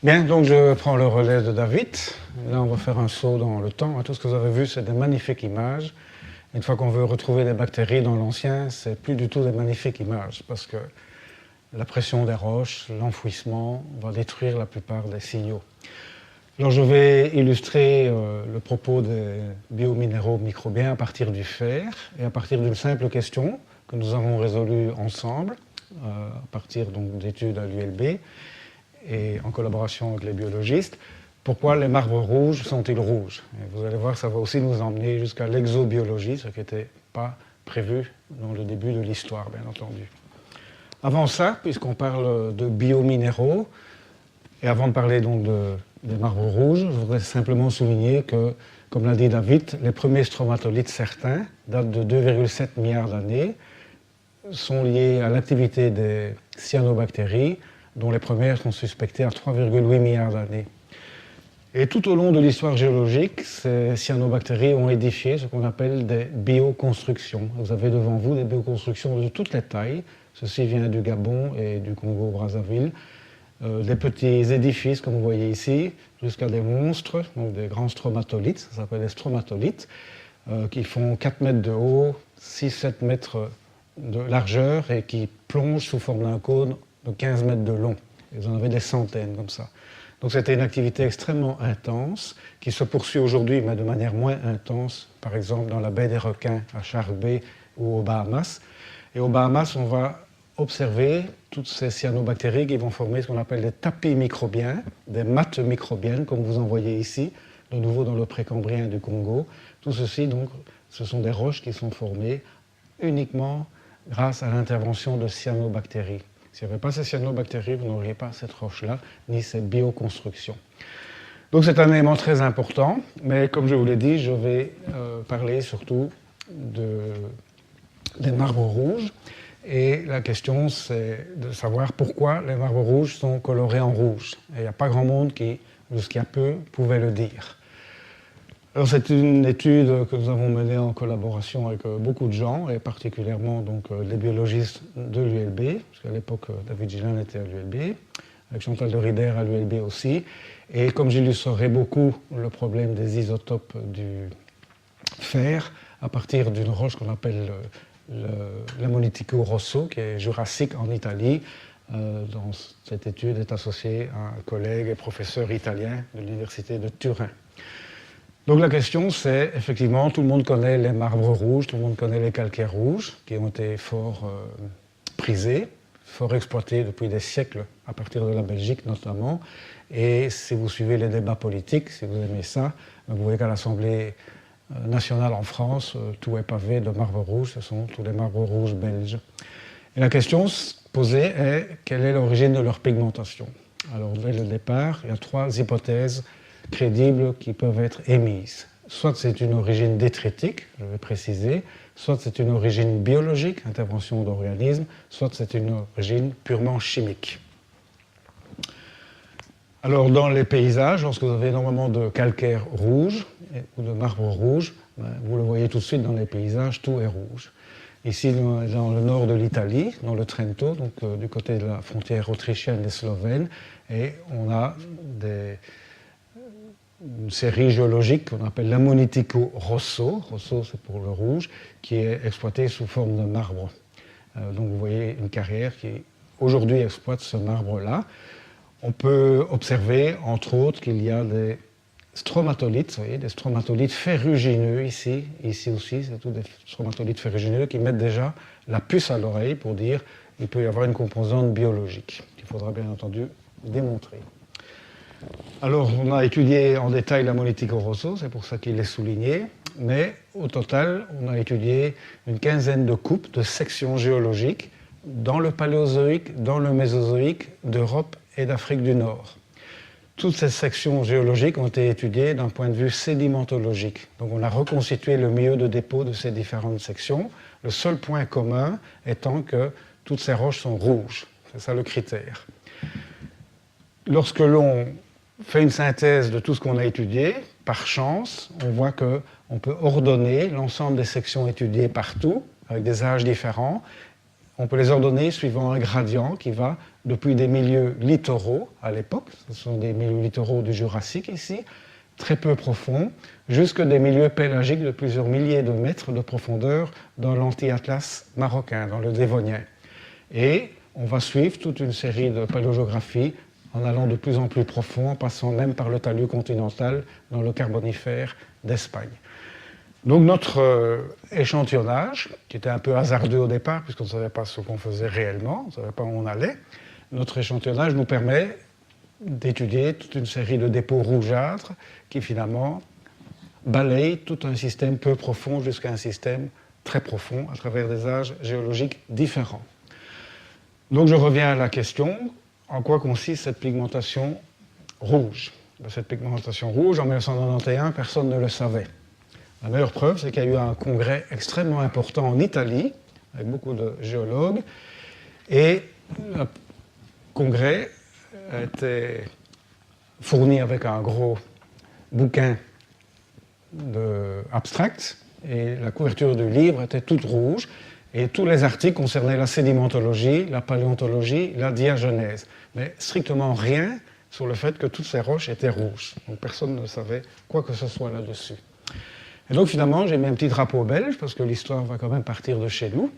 Bien, donc je prends le relais de David. Là, on va faire un saut dans le temps. Tout ce que vous avez vu, c'est des magnifiques images. Une fois qu'on veut retrouver des bactéries dans l'ancien, c'est plus du tout des magnifiques images, parce que la pression des roches, l'enfouissement, va détruire la plupart des signaux. Alors, je vais illustrer le propos des biominéraux microbiens à partir du fer et à partir d'une simple question que nous avons résolue ensemble, à partir d'études à l'ULB et en collaboration avec les biologistes. Pourquoi les marbres rouges sont-ils rouges? Et vous allez voir, ça va aussi nous emmener jusqu'à l'exobiologie, ce qui n'était pas prévu dans le début de l'histoire, bien entendu. Avant ça, puisqu'on parle de biominéraux, et avant de parler donc des marbres rouges, je voudrais simplement souligner que, comme l'a dit David, les premiers stromatolites certains datent de 2,7 milliards d'années, sont liés à l'activité des cyanobactéries, dont les premières sont suspectées à 3,8 milliards d'années. Et tout au long de l'histoire géologique, ces cyanobactéries ont édifié ce qu'on appelle des bioconstructions. Vous avez devant vous des bioconstructions de toutes les tailles. Ceci vient du Gabon et du Congo-Brazzaville. Des petits édifices, comme vous voyez ici, jusqu'à des monstres, donc des grands stromatolites, ça s'appelle des stromatolites, qui font 4 mètres de haut, 6-7 mètres de largeur et qui plongent sous forme d'un cône de 15 mètres de long. Vous en avez des centaines comme ça. Donc c'était une activité extrêmement intense qui se poursuit aujourd'hui, mais de manière moins intense, par exemple dans la baie des Requins à Shark Bay ou aux Bahamas. Et aux Bahamas, on va observer toutes ces cyanobactéries qui vont former ce qu'on appelle des tapis microbiens, des mattes microbiennes, comme vous en voyez ici, de nouveau dans le précambrien du Congo. Tout ceci, donc, ce sont des roches qui sont formées uniquement grâce à l'intervention de cyanobactéries. S'il n'y avait pas ces cyanobactéries, vous n'auriez pas cette roche-là, ni cette bioconstruction. Donc c'est un élément très important, mais comme je vous l'ai dit, je vais parler surtout des marbres rouges. Et la question, c'est de savoir pourquoi les marbres rouges sont colorés en rouge. Et il n'y a pas grand monde qui, jusqu'à peu, pouvait le dire. Alors c'est une étude que nous avons menée en collaboration avec beaucoup de gens, et particulièrement donc, les biologistes de l'ULB, parce qu'à l'époque David Gillen était à l'ULB, avec Chantal de Rider à l'ULB aussi. Et comme j'illustrerai beaucoup le problème des isotopes du fer, à partir d'une roche qu'on appelle l'Ammonitico rosso, qui est jurassique en Italie, dont cette étude est associée à un collègue et professeur italien de l'université de Turin. Donc la question, c'est effectivement, tout le monde connaît les marbres rouges, tout le monde connaît les calcaires rouges, qui ont été fort prisés, fort exploités depuis des siècles, à partir de la Belgique notamment. Et si vous suivez les débats politiques, si vous aimez ça, vous voyez qu'à l'Assemblée nationale en France, tout est pavé de marbre rouge, ce sont tous les marbres rouges belges. Et la question posée est, quelle est l'origine de leur pigmentation? Alors dès le départ, il y a 3 hypothèses crédibles qui peuvent être émises. Soit c'est une origine détritique, je vais préciser, soit c'est une origine biologique, intervention d'organismes, soit c'est une origine purement chimique. Alors dans les paysages, lorsque vous avez énormément de calcaire rouge ou de marbre rouge, vous le voyez tout de suite dans les paysages, tout est rouge. Ici, dans le nord de l'Italie, dans le Trento, donc du côté de la frontière autrichienne et slovène, et on a une série géologique qu'on appelle l'Ammonitico rosso, rosso c'est pour le rouge, qui est exploitée sous forme de marbre. Donc vous voyez une carrière qui aujourd'hui exploite ce marbre-là. On peut observer, entre autres, qu'il y a des stromatolites, vous voyez, des stromatolites ferrugineux ici aussi, c'est tous des stromatolites ferrugineux qui mettent déjà la puce à l'oreille pour dire qu'il peut y avoir une composante biologique, qu'il faudra bien entendu démontrer. Alors, on a étudié en détail l'Ammonitico rosso, c'est pour ça qu'il est souligné, mais au total, on a étudié une quinzaine de coupes, de sections géologiques dans le Paléozoïque, dans le Mésozoïque, d'Europe et d'Afrique du Nord. Toutes ces sections géologiques ont été étudiées d'un point de vue sédimentologique. Donc on a reconstitué le milieu de dépôt de ces différentes sections, le seul point commun étant que toutes ces roches sont rouges. C'est ça le critère. Lorsque l'on fait une synthèse de tout ce qu'on a étudié, par chance, on voit qu'on peut ordonner l'ensemble des sections étudiées partout, avec des âges différents, on peut les ordonner suivant un gradient qui va depuis des milieux littoraux à l'époque, ce sont des milieux littoraux du Jurassique ici, très peu profonds, jusque des milieux pélagiques de plusieurs milliers de mètres de profondeur dans l'anti-Atlas marocain, dans le Dévonien. Et on va suivre toute une série de paléographies en allant de plus en plus profond, en passant même par le talus continental dans le Carbonifère d'Espagne. Donc notre échantillonnage, qui était un peu hasardeux au départ, puisqu'on ne savait pas ce qu'on faisait réellement, on ne savait pas où on allait, notre échantillonnage nous permet d'étudier toute une série de dépôts rougeâtres qui finalement balayent tout un système peu profond jusqu'à un système très profond à travers des âges géologiques différents. Donc je reviens à la question, en quoi consiste cette pigmentation rouge? Cette pigmentation rouge, en 1991, personne ne le savait. La meilleure preuve, c'est qu'il y a eu un congrès extrêmement important en Italie, avec beaucoup de géologues, et le congrès était fourni avec un gros bouquin abstract, et la couverture du livre était toute rouge, et tous les articles concernaient la sédimentologie, la paléontologie, la diagenèse, mais strictement rien sur le fait que toutes ces roches étaient rouges. Donc personne ne savait quoi que ce soit là-dessus. Et donc finalement, j'ai mis un petit drapeau belge, parce que l'histoire va quand même partir de chez nous,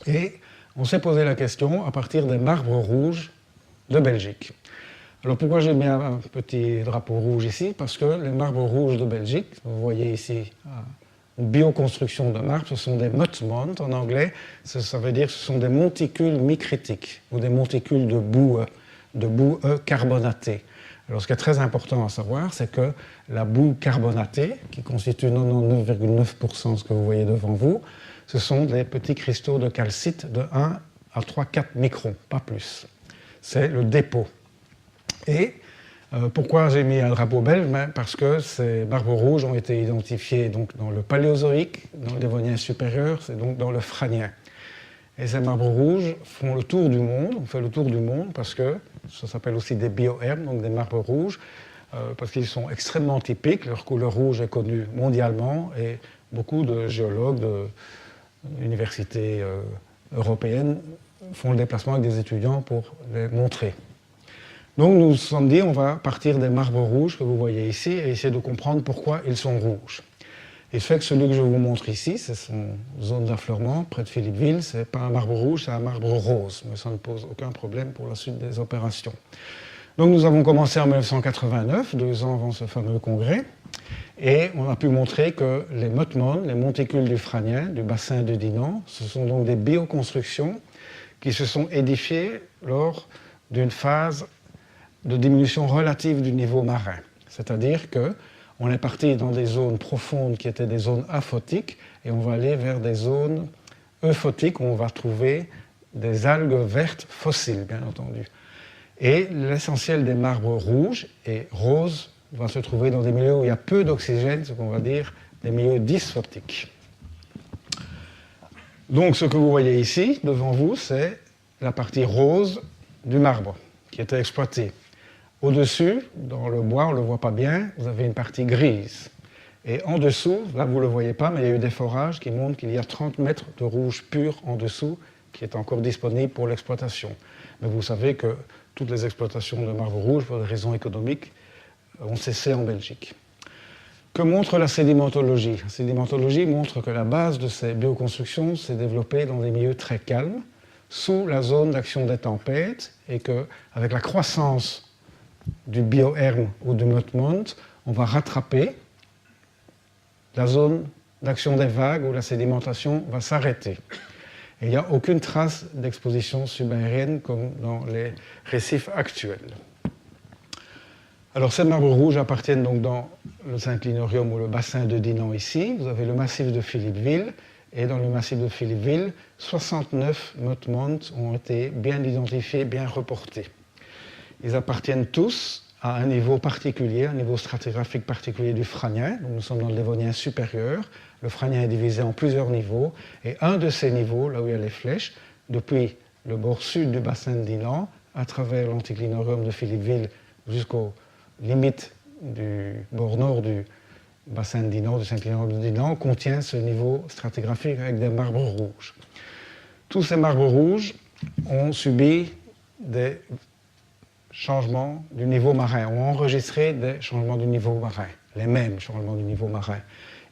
et on s'est posé la question à partir des marbres rouges de Belgique. Alors pourquoi j'ai mis un petit drapeau rouge ici? Parce que les marbres rouges de Belgique, vous voyez ici une bioconstruction de marbre, ce sont des mudmont en anglais, ça veut dire que ce sont des monticules micritiques, ou des monticules de boue carbonatée. Alors ce qui est très important à savoir, c'est que la boue carbonatée, qui constitue 99,9% de ce que vous voyez devant vous, ce sont des petits cristaux de calcite de 1 à 3-4 microns, pas plus. C'est le dépôt. Et pourquoi j'ai mis un drapeau belge? Parce que ces marbres rouges ont été identifiés donc, dans le Paléozoïque, dans le Dévonien supérieur, c'est donc dans le Franien. Et ces marbres rouges font le tour du monde, on fait le tour du monde parce que ça s'appelle aussi des biohermes, donc des marbres rouges, parce qu'ils sont extrêmement typiques, leur couleur rouge est connue mondialement et beaucoup de géologues de l'université européenne font le déplacement avec des étudiants pour les montrer. Donc nous nous sommes dit, on va partir des marbres rouges que vous voyez ici et essayer de comprendre pourquoi ils sont rouges. Il fait que celui que je vous montre ici, c'est son zone d'affleurement près de Philippeville, ce n'est pas un marbre rouge, c'est un marbre rose, mais ça ne pose aucun problème pour la suite des opérations. Donc nous avons commencé en 1989, 2 ans avant ce fameux congrès, et on a pu montrer que les mudmont, les monticules du Franien, du bassin de Dinan, ce sont donc des bioconstructions qui se sont édifiées lors d'une phase de diminution relative du niveau marin. C'est-à-dire qu'on est parti dans des zones profondes qui étaient des zones aphotiques et on va aller vers des zones euphotiques où on va trouver des algues vertes fossiles, bien entendu. Et l'essentiel des marbres rouges et roses va se trouver dans des milieux où il y a peu d'oxygène, ce qu'on va dire des milieux dysphotiques. Donc ce que vous voyez ici, devant vous, c'est la partie rose du marbre qui était exploitée. Au-dessus, dans le bois, on ne le voit pas bien, vous avez une partie grise. Et en dessous, là vous ne le voyez pas, mais il y a eu des forages qui montrent qu'il y a 30 mètres de rouge pur en dessous qui est encore disponible pour l'exploitation. Mais vous savez que toutes les exploitations de marbre rouge, pour des raisons économiques, ont cessé en Belgique. Que montre la sédimentologie? La sédimentologie montre que la base de ces bioconstructions s'est développée dans des milieux très calmes, sous la zone d'action des tempêtes, et qu'avec la croissance du bioherme ou du mudmont, on va rattraper la zone d'action des vagues où la sédimentation va s'arrêter. Et il n'y a aucune trace d'exposition subaérienne comme dans les récifs actuels. Alors ces marbres rouges appartiennent donc dans le synclinorium ou le bassin de Dinan ici. Vous avez le massif de Philippeville et dans le massif de Philippeville, 69 mudmont ont été bien identifiés, bien reportés. Ils appartiennent tous à un niveau particulier, un niveau stratigraphique particulier du Franien. Donc nous sommes dans le Dévonien supérieur. Le Franien est divisé en plusieurs niveaux. Et un de ces niveaux, là où il y a les flèches, depuis le bord sud du bassin de Dinan, à travers l'anticlinorium de Philippeville jusqu'aux limites du bord nord du bassin de Dinan, du synclinorium de Dinan, contient ce niveau stratigraphique avec des marbres rouges. tous ces marbres rouges ont subi des changements du niveau marin, ont enregistré des changements du niveau marin, les mêmes changements du niveau marin.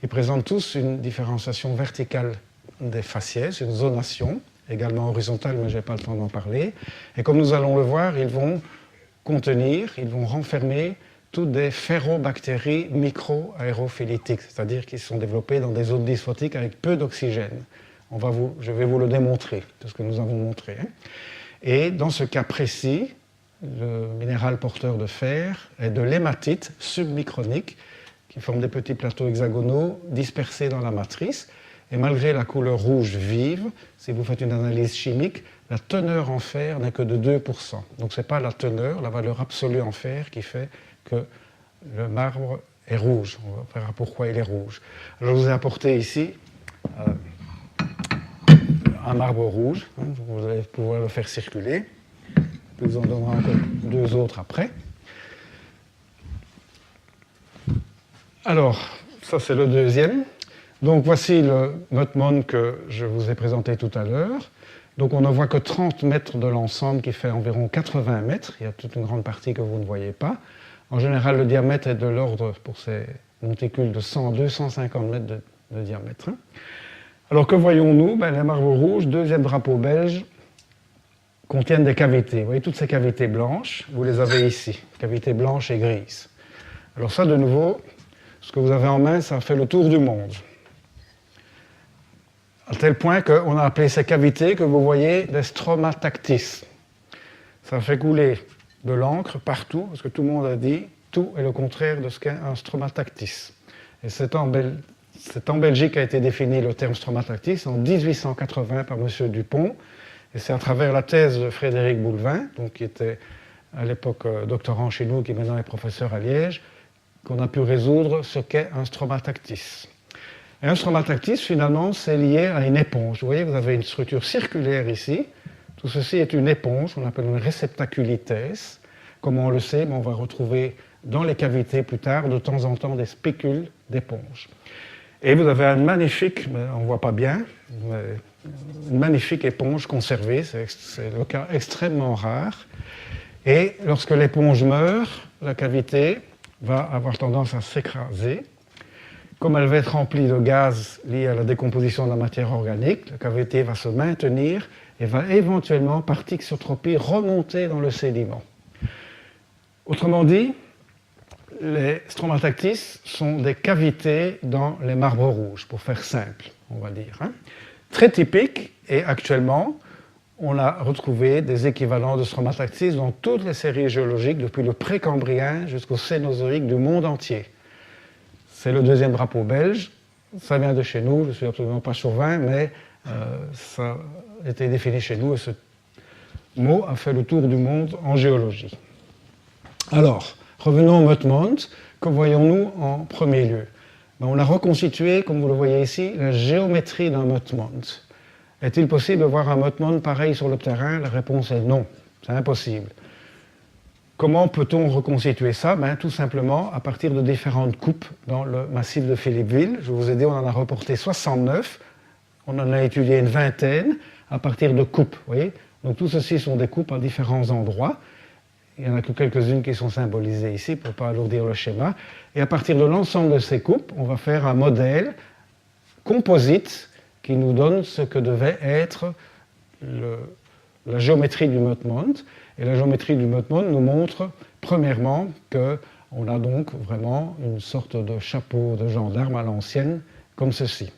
Ils présentent tous une différenciation verticale des faciès, une zonation, également horizontale, mais je n'ai pas le temps d'en parler. Et comme nous allons le voir, ils vont contenir, ils vont renfermer toutes des ferrobactéries micro-aérophylétiques, c'est-à-dire qui sont développées dans des zones dysphotiques avec peu d'oxygène. Je vais vous le démontrer, tout ce que nous avons montré. Et dans ce cas précis, le minéral porteur de fer est de l'hématite submicronique qui forme des petits plateaux hexagonaux dispersés dans la matrice. Et malgré la couleur rouge vive, si vous faites une analyse chimique, la teneur en fer n'est que de 2%. Donc ce n'est pas la teneur, la valeur absolue en fer qui fait que le marbre est rouge. On verra pourquoi il est rouge. Alors je vous ai apporté ici un marbre rouge. Vous allez pouvoir le faire circuler. Je vous en donnerai encore deux autres après. Alors, ça c'est le deuxième. Donc voici le Motmon que je vous ai présenté tout à l'heure. Donc on ne voit que 30 mètres de l'ensemble qui fait environ 80 mètres. Il y a toute une grande partie que vous ne voyez pas. En général, le diamètre est de l'ordre, pour ces monticules, de 100-250 mètres de diamètre. Alors que voyons-nous? Les marbres rouges, deuxième drapeau belge, contiennent des cavités. Vous voyez toutes ces cavités blanches, vous les avez ici, cavités blanches et grises. Alors ça, de nouveau, ce que vous avez en main, ça fait le tour du monde. À tel point qu'on a appelé ces cavités que vous voyez des stromatactis. Ça fait couler de l'encre partout, parce que tout le monde a dit tout est le contraire de ce qu'est un stromatactis. Et c'est en Belgique qu'a été défini le terme stromatactis en 1880 par M. Dupont, et c'est à travers la thèse de Frédéric Boulevin, donc qui était à l'époque doctorant chez nous, qui maintenant est professeur à Liège, qu'on a pu résoudre ce qu'est un stromatactis. Et un stromatactis, finalement, c'est lié à une éponge. Vous voyez, vous avez une structure circulaire ici. Tout ceci est une éponge, on appelle une réceptaculitès. Comme on le sait, on va retrouver dans les cavités plus tard, de temps en temps, des spécules d'éponge. Et vous avez une magnifique, on ne voit pas bien, une magnifique éponge conservée, c'est le cas extrêmement rare. Et lorsque l'éponge meurt, la cavité va avoir tendance à s'écraser. Comme elle va être remplie de gaz liés à la décomposition de la matière organique, la cavité va se maintenir et va éventuellement, par thixotropie, remonter dans le sédiment. Autrement dit, les stromatactis sont des cavités dans les marbres rouges, pour faire simple, on va dire. Très typique, et actuellement, on a retrouvé des équivalents de stromatactis dans toutes les séries géologiques, depuis le précambrien jusqu'au Cénozoïque du monde entier. C'est le deuxième drapeau belge, ça vient de chez nous, je ne suis absolument pas chauvin, mais ça a été défini chez nous et ce mot a fait le tour du monde en géologie. Alors, revenons au Motmont. Que voyons-nous en premier lieu? On a reconstitué, comme vous le voyez ici, la géométrie d'un Motmont. Est-il possible de voir un Motmont pareil sur le terrain? La réponse est non, c'est impossible. Comment peut-on reconstituer ça? Tout simplement à partir de différentes coupes dans le massif de Philippeville. Je vous ai dit, on en a reporté 69, on en a étudié une vingtaine à partir de coupes. Vous voyez, donc tout ceci sont des coupes à différents endroits. Il n'y en a que quelques-unes qui sont symbolisées ici pour ne pas alourdir le schéma. Et à partir de l'ensemble de ces coupes, on va faire un modèle composite qui nous donne ce que devait être la géométrie du Motmont. Et la géométrie du Motmont nous montre, premièrement, qu'on a donc vraiment une sorte de chapeau de gendarme à l'ancienne, comme ceci.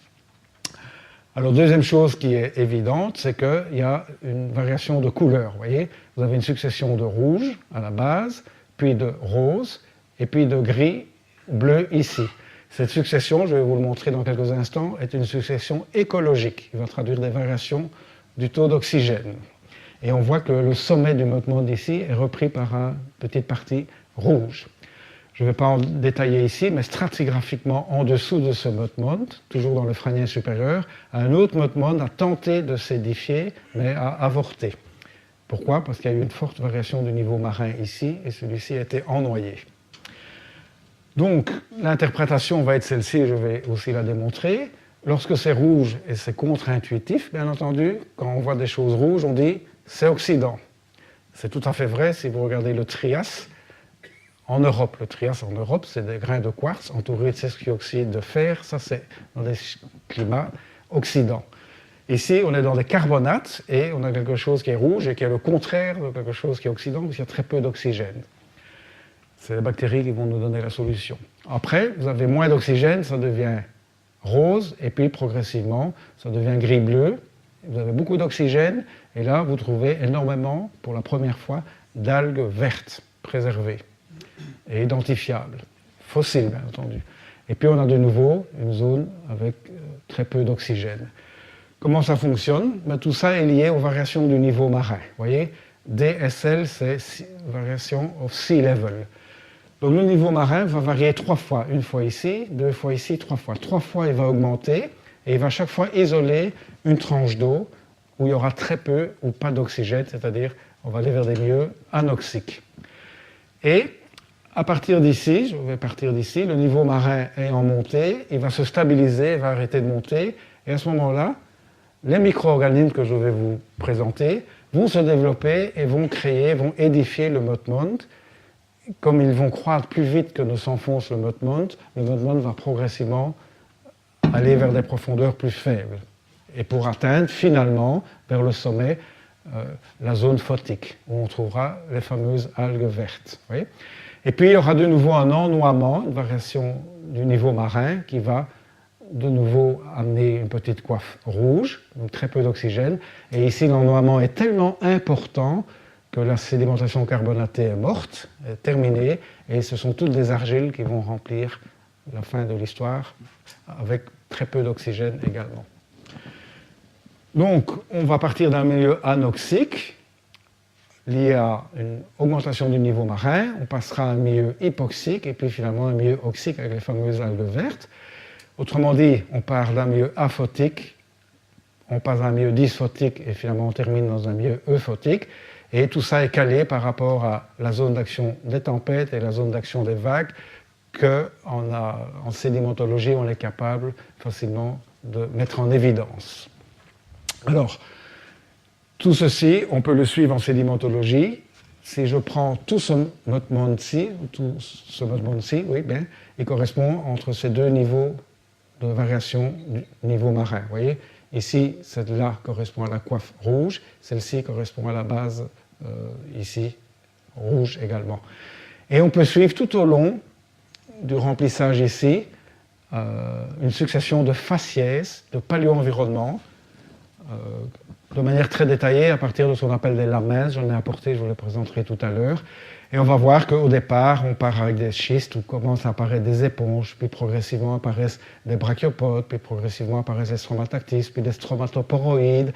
Alors, deuxième chose qui est évidente, c'est qu'il y a une variation de couleur. Vous voyez, vous avez une succession de rouge à la base, puis de rose, et puis de gris, bleu ici. Cette succession, je vais vous le montrer dans quelques instants, est une succession écologique. Il va traduire des variations du taux d'oxygène. Et on voit que le sommet du Motmont ici est repris par une petite partie rouge. Je ne vais pas en détailler ici, mais stratigraphiquement, en dessous de ce Motmont, toujours dans le Franien supérieur, un autre Motmont a tenté de s'édifier, mais a avorté. Pourquoi? Parce qu'il y a eu une forte variation du niveau marin ici, et celui-ci a été ennoyé. Donc, l'interprétation va être celle-ci, je vais aussi la démontrer. lorsque c'est rouge et c'est contre-intuitif, bien entendu, quand on voit des choses rouges, on dit c'est oxydant. C'est tout à fait vrai si vous regardez le Trias en Europe. Le Trias en Europe, c'est des grains de quartz entourés de sesquioxyde de fer. Ça, c'est dans des climats oxydants. Ici, on est dans des carbonates et on a quelque chose qui est rouge et qui est le contraire de quelque chose qui est oxydant, parce qu'il y a très peu d'oxygène. C'est les bactéries qui vont nous donner la solution. Après, vous avez moins d'oxygène, ça devient rose, et puis progressivement, ça devient gris-bleu. Vous avez beaucoup d'oxygène, et là, vous trouvez énormément, pour la première fois, d'algues vertes, préservées et identifiables, fossiles, bien entendu. Et puis, on a de nouveau une zone avec très peu d'oxygène. Comment ça fonctionne? Tout ça est lié aux variations du niveau marin. Vous voyez, DSL, c'est variation of sea level. Donc le niveau marin va varier 3 fois. Une fois ici, 2 fois ici, 3 fois. 3 fois, il va augmenter et il va chaque fois isoler une tranche d'eau où il y aura très peu ou pas d'oxygène, c'est-à-dire on va aller vers des milieux anoxiques. Et à partir d'ici, je vais partir d'ici, le niveau marin est en montée, il va se stabiliser, il va arrêter de monter, et à ce moment-là, les micro-organismes que je vais vous présenter vont se développer et vont créer, vont édifier le Motmont. Comme ils vont croître plus vite que ne s'enfonce le Motmont va progressivement aller vers des profondeurs plus faibles. Et pour atteindre finalement, vers le sommet, la zone photique, où on trouvera les fameuses algues vertes. Oui. Et puis il y aura de nouveau un ennoiement, une variation du niveau marin qui va de nouveau amener une petite coiffe rouge, donc très peu d'oxygène. Et ici, l'ennoiement est tellement important que la sédimentation carbonatée est morte, est terminée, et ce sont toutes des argiles qui vont remplir la fin de l'histoire, avec très peu d'oxygène également. Donc, on va partir d'un milieu anoxique, lié à une augmentation du niveau marin, on passera à un milieu hypoxique, et puis finalement un milieu oxique avec les fameuses algues vertes. Autrement dit, on part d'un milieu aphotique, on passe à un milieu dysphotique, et finalement on termine dans un milieu euphotique. Et tout ça est calé par rapport à la zone d'action des tempêtes et la zone d'action des vagues qu'en sédimentologie, on est capable facilement de mettre en évidence. Alors, tout ceci, on peut le suivre en sédimentologie. Si je prends tout ce Motmont-ci, oui, bien, il correspond entre ces deux niveaux de variation du niveau marin. Vous voyez, ici, celle-là correspond à la coiffe rouge, celle-ci correspond à la base, ici, rouge également. Et on peut suivre tout au long du remplissage ici une succession de faciès, de paléo-environnements, de manière très détaillée à partir de ce qu'on appelle des lamelles. J'en ai apporté, je vous les présenterai tout à l'heure. Et on va voir qu'au départ, on part avec des schistes où commencent à apparaître des éponges, puis progressivement apparaissent des brachiopodes, puis progressivement apparaissent des stromatactis, puis des stromatoporoïdes,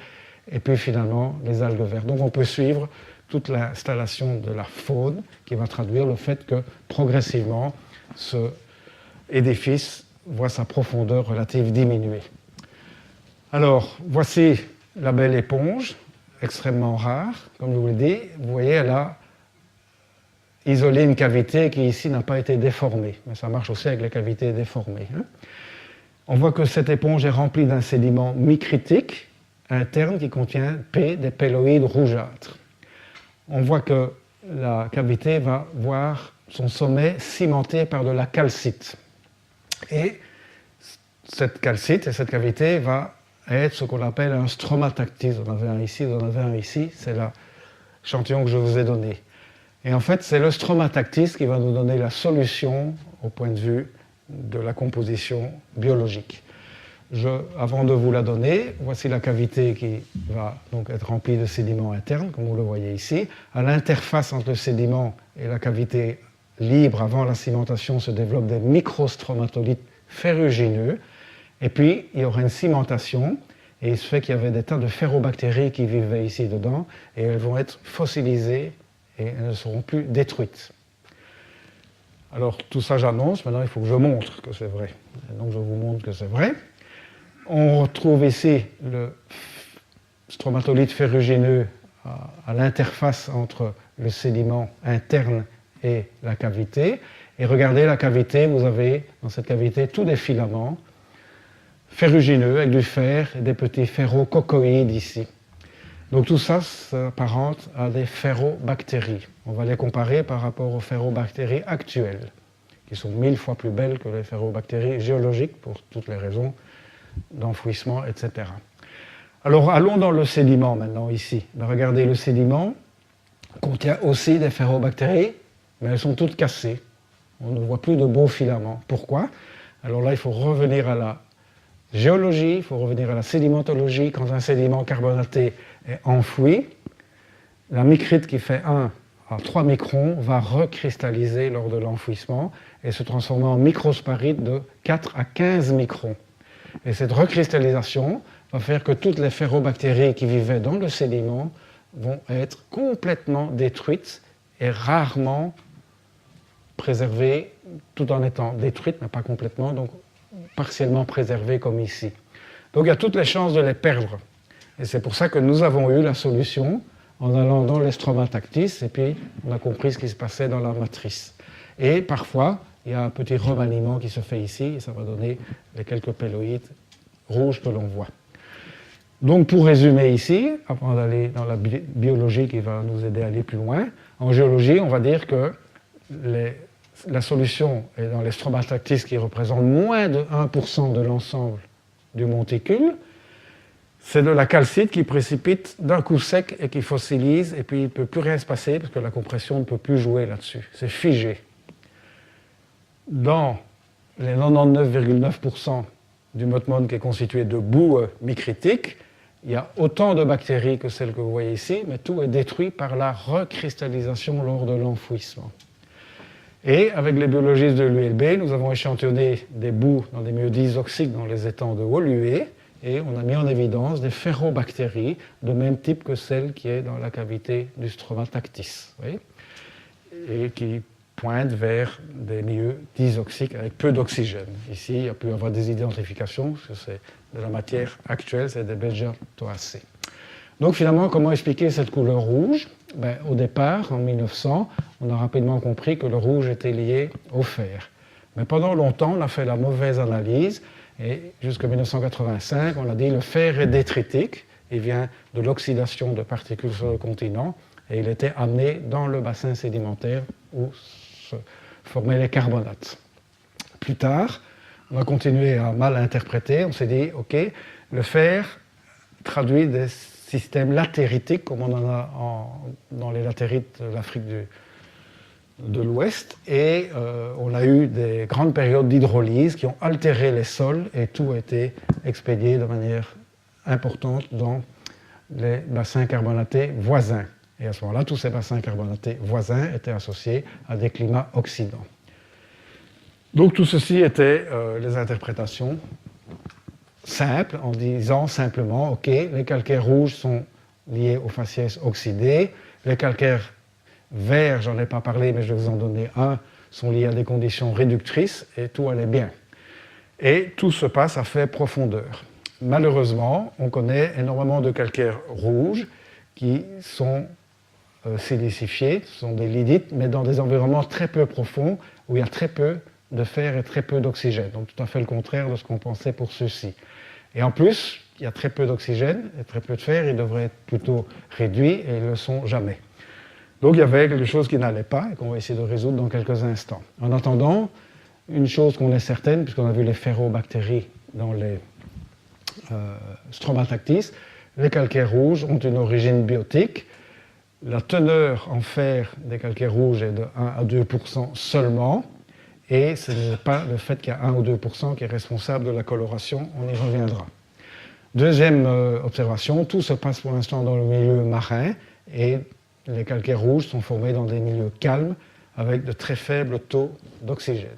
et puis finalement les algues vertes. Donc on peut suivre toute l'installation de la faune qui va traduire le fait que progressivement ce édifice voit sa profondeur relative diminuer. Alors voici la belle éponge, extrêmement rare, comme je vous l'ai dit. Vous voyez, elle a isolé une cavité qui ici n'a pas été déformée, mais ça marche aussi avec les cavités déformées. On voit que cette éponge est remplie d'un sédiment micritique interne qui contient des péloïdes rougeâtres. On voit que la cavité va voir son sommet cimenté par de la calcite. Et cette calcite et cette cavité va être ce qu'on appelle un stromatactis. On avait un ici, on avait un ici, c'est l'échantillon que je vous ai donné. Et en fait, c'est le stromatactis qui va nous donner la solution au point de vue de la composition biologique. Avant de vous la donner, voici la cavité qui va donc être remplie de sédiments internes, comme vous le voyez ici. À l'interface entre le sédiment et la cavité libre avant la cimentation se développent des microstromatolites ferrugineux. Et puis, il y aura une cimentation, et il se fait qu'il y avait des tas de ferrobactéries qui vivaient ici dedans, et elles vont être fossilisées et elles ne seront plus détruites. Alors, tout ça, j'annonce. Maintenant, il faut que je montre que c'est vrai. Et donc, je vous montre que c'est vrai. On retrouve ici le stromatolite ferrugineux à l'interface entre le sédiment interne et la cavité. Et regardez la cavité, vous avez dans cette cavité tous des filaments ferrugineux avec du fer et des petits ferrococoïdes ici. Donc tout ça s'apparente à des ferrobactéries. On va les comparer par rapport aux ferrobactéries actuelles, qui sont 1000 fois plus belles que les ferrobactéries géologiques pour toutes les raisons d'enfouissement, etc. Alors allons dans le sédiment maintenant ici. Regardez, le sédiment contient aussi des ferrobactéries, mais elles sont toutes cassées. On ne voit plus de beaux filaments. Pourquoi? Alors là, il faut revenir à la géologie, il faut revenir à la sédimentologie. Quand un sédiment carbonaté est enfoui, la micrite qui fait 1 à 3 microns va recristalliser lors de l'enfouissement et se transformer en microsparite de 4 à 15 microns. Et cette recristallisation va faire que toutes les ferrobactéries qui vivaient dans le sédiment vont être complètement détruites et rarement préservées, tout en étant détruites, mais pas complètement, donc partiellement préservées comme ici. Donc il y a toutes les chances de les perdre. Et c'est pour ça que nous avons eu la solution en allant dans les stromatactis, et puis on a compris ce qui se passait dans la matrice. Et parfois, il y a un petit remaniement qui se fait ici, et ça va donner les quelques péloïdes rouges que l'on voit. Donc pour résumer ici, avant d'aller dans la biologie qui va nous aider à aller plus loin, en géologie, on va dire que la solution est dans les stromatactis qui représentent moins de 1% de l'ensemble du monticule. C'est de la calcite qui précipite d'un coup sec et qui fossilise, et puis il ne peut plus rien se passer parce que la compression ne peut plus jouer là-dessus. C'est figé. Dans les 99,9% du motmon qui est constitué de boue micritique, il y a autant de bactéries que celles que vous voyez ici, mais tout est détruit par la recristallisation lors de l'enfouissement. Et avec les biologistes de l'ULB, nous avons échantillonné des boues dans des milieux disoxiques dans les étangs de Woluwe, et on a mis en évidence des ferrobactéries de même type que celle qui est dans la cavité du stromatactis, et qui pointent vers des milieux disoxiques avec peu d'oxygène. Ici, il y a pu y avoir des identifications, parce que c'est de la matière actuelle, c'est des Belgiatoacées. Donc finalement, comment expliquer cette couleur rouge? Au départ, en 1900, on a rapidement compris que le rouge était lié au fer. Mais pendant longtemps, on a fait la mauvaise analyse, et jusqu'en 1985, on a dit le fer est détritique, il vient de l'oxydation de particules sur le continent, et il était amené dans le bassin sédimentaire où se formaient les carbonates. Plus tard, on a continué à mal interpréter, on s'est dit, ok, le fer traduit des systèmes latéritiques, comme on en a dans les latérites de l'Afrique de l'Ouest, et on a eu des grandes périodes d'hydrolyse qui ont altéré les sols, et tout a été expédié de manière importante dans les bassins carbonatés voisins. Et à ce moment-là, tous ces bassins carbonatés voisins étaient associés à des climats oxydants. Donc tout ceci était les interprétations simples, en disant simplement, ok, les calcaires rouges sont liés aux faciès oxydés, les calcaires verts, j'en ai pas parlé, mais je vais vous en donner un, sont liés à des conditions réductrices, et tout allait bien. Et tout se passe à faible profondeur. Malheureusement, on connaît énormément de calcaires rouges qui sont silicifiés, ce sont des lydites, mais dans des environnements très peu profonds, où il y a très peu de fer et très peu d'oxygène. Donc tout à fait le contraire de ce qu'on pensait pour ceux-ci. Et en plus, il y a très peu d'oxygène et très peu de fer, ils devraient être plutôt réduits, et ils ne le sont jamais. Donc il y avait quelque chose qui n'allait pas, et qu'on va essayer de résoudre dans quelques instants. En attendant, une chose qu'on est certaine, puisqu'on a vu les ferrobactéries dans les stromatactis, les calcaires rouges ont une origine biotique. La teneur en fer des calcaires rouges est de 1 à 2% seulement, et ce n'est pas le fait qu'il y a 1 ou 2% qui est responsable de la coloration, on y reviendra. Deuxième observation, tout se passe pour l'instant dans le milieu marin, et les calcaires rouges sont formés dans des milieux calmes avec de très faibles taux d'oxygène.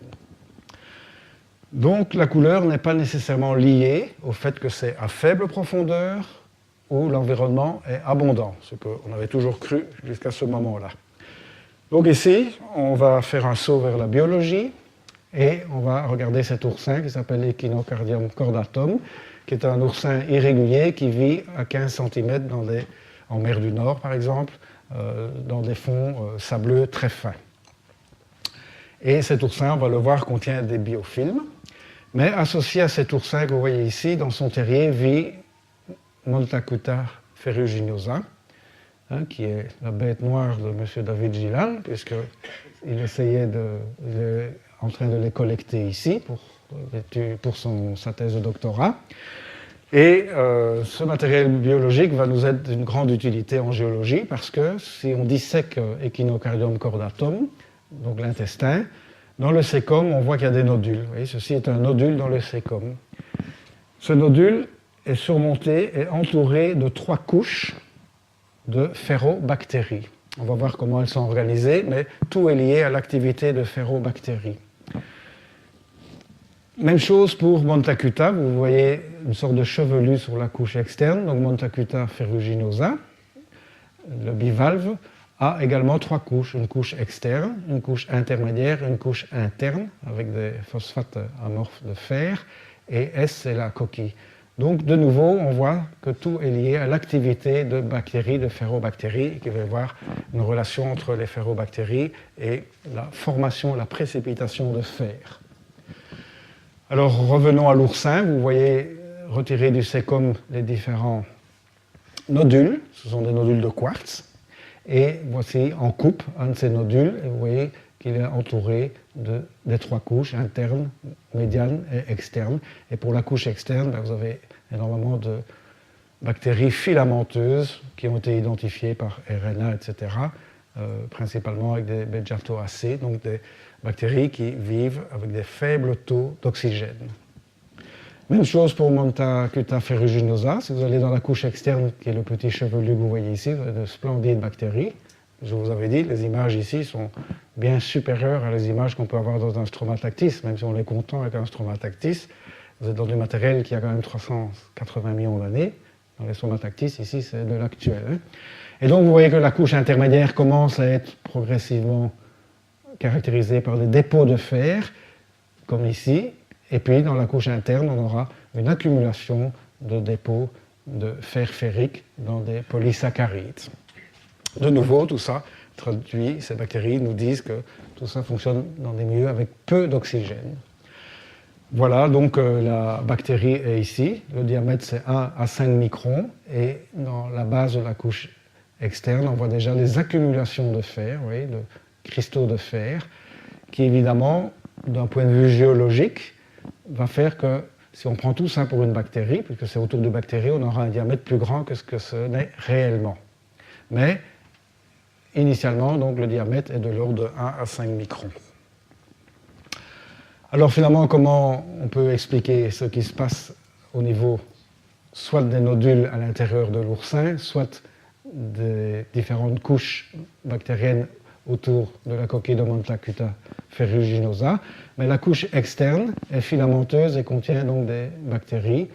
Donc la couleur n'est pas nécessairement liée au fait que c'est à faible profondeur où l'environnement est abondant, ce qu'on avait toujours cru jusqu'à ce moment-là. Donc ici, on va faire un saut vers la biologie et on va regarder cet oursin qui s'appelle Echinocardium cordatum, qui est un oursin irrégulier qui vit à 15 cm en mer du Nord, par exemple, dans des fonds sableux très fins. Et cet oursin, on va le voir, contient des biofilms. Mais associé à cet oursin que vous voyez ici, dans son terrier vit Montacuta ferruginosa, qui est la bête noire de M. David Gillan, puisqu'il essayait il est en train de les collecter ici pour sa thèse de doctorat. Et ce matériel biologique va nous être d'une grande utilité en géologie, parce que si on dissèque Echinocardium cordatum, donc l'intestin, dans le cécum, on voit qu'il y a des nodules. Vous voyez, ceci est un nodule dans le cécum. Ce nodule est surmonté et entouré de 3 couches de ferrobactéries. On va voir comment elles sont organisées, mais tout est lié à l'activité de ferrobactéries. Même chose pour Montacuta, vous voyez une sorte de chevelu sur la couche externe, donc Montacuta ferruginosa, le bivalve, a également 3 couches, une couche externe, une couche intermédiaire, une couche interne, avec des phosphates amorphes de fer, et S, c'est la coquille. Donc, de nouveau, on voit que tout est lié à l'activité de bactéries, de ferrobactéries, et qu'il va y avoir une relation entre les ferrobactéries et la formation, la précipitation de fer. Alors, revenons à l'oursin. Vous voyez retirer du cécum les différents nodules. Ce sont des nodules de quartz. Et voici en coupe un de ces nodules, et vous voyez qu'il est entouré des 3 couches, interne, médiane et externe. Et pour la couche externe, vous avez énormément de bactéries filamenteuses qui ont été identifiées par RNA, etc., principalement avec des Begiatoaceae, donc des bactéries qui vivent avec des faibles taux d'oxygène. Même chose pour Montacuta ferruginosa. Si vous allez dans la couche externe, qui est le petit chevelu que vous voyez ici, vous avez de splendides bactéries. Je vous avais dit, les images ici sont bien supérieures à les images qu'on peut avoir dans un stromatactis, même si on est content avec un stromatactis. Vous êtes dans du matériel qui a quand même 380 millions d'années. Dans les stromatactis, ici, c'est de l'actuel. Et donc, vous voyez que la couche intermédiaire commence à être progressivement caractérisée par des dépôts de fer, comme ici. Et puis, dans la couche interne, on aura une accumulation de dépôts de fer ferrique dans des polysaccharides. De nouveau, tout ça traduit, ces bactéries nous disent que tout ça fonctionne dans des milieux avec peu d'oxygène. Voilà, donc la bactérie est ici. Le diamètre, c'est 1 à 5 microns. Et dans la base de la couche externe, on voit déjà les accumulations de fer, vous voyez, de cristaux de fer, qui évidemment, d'un point de vue géologique, va faire que si on prend tout ça pour une bactérie, puisque c'est autour de bactéries, on aura un diamètre plus grand que ce que ce n'est réellement. Mais initialement, donc, le diamètre est de l'ordre de 1 à 5 microns. Alors finalement, comment on peut expliquer ce qui se passe au niveau soit des nodules à l'intérieur de l'oursin, soit des différentes couches bactériennes autour de la coquille de Montacuta ferruginosa, mais la couche externe est filamenteuse et contient donc des bactéries,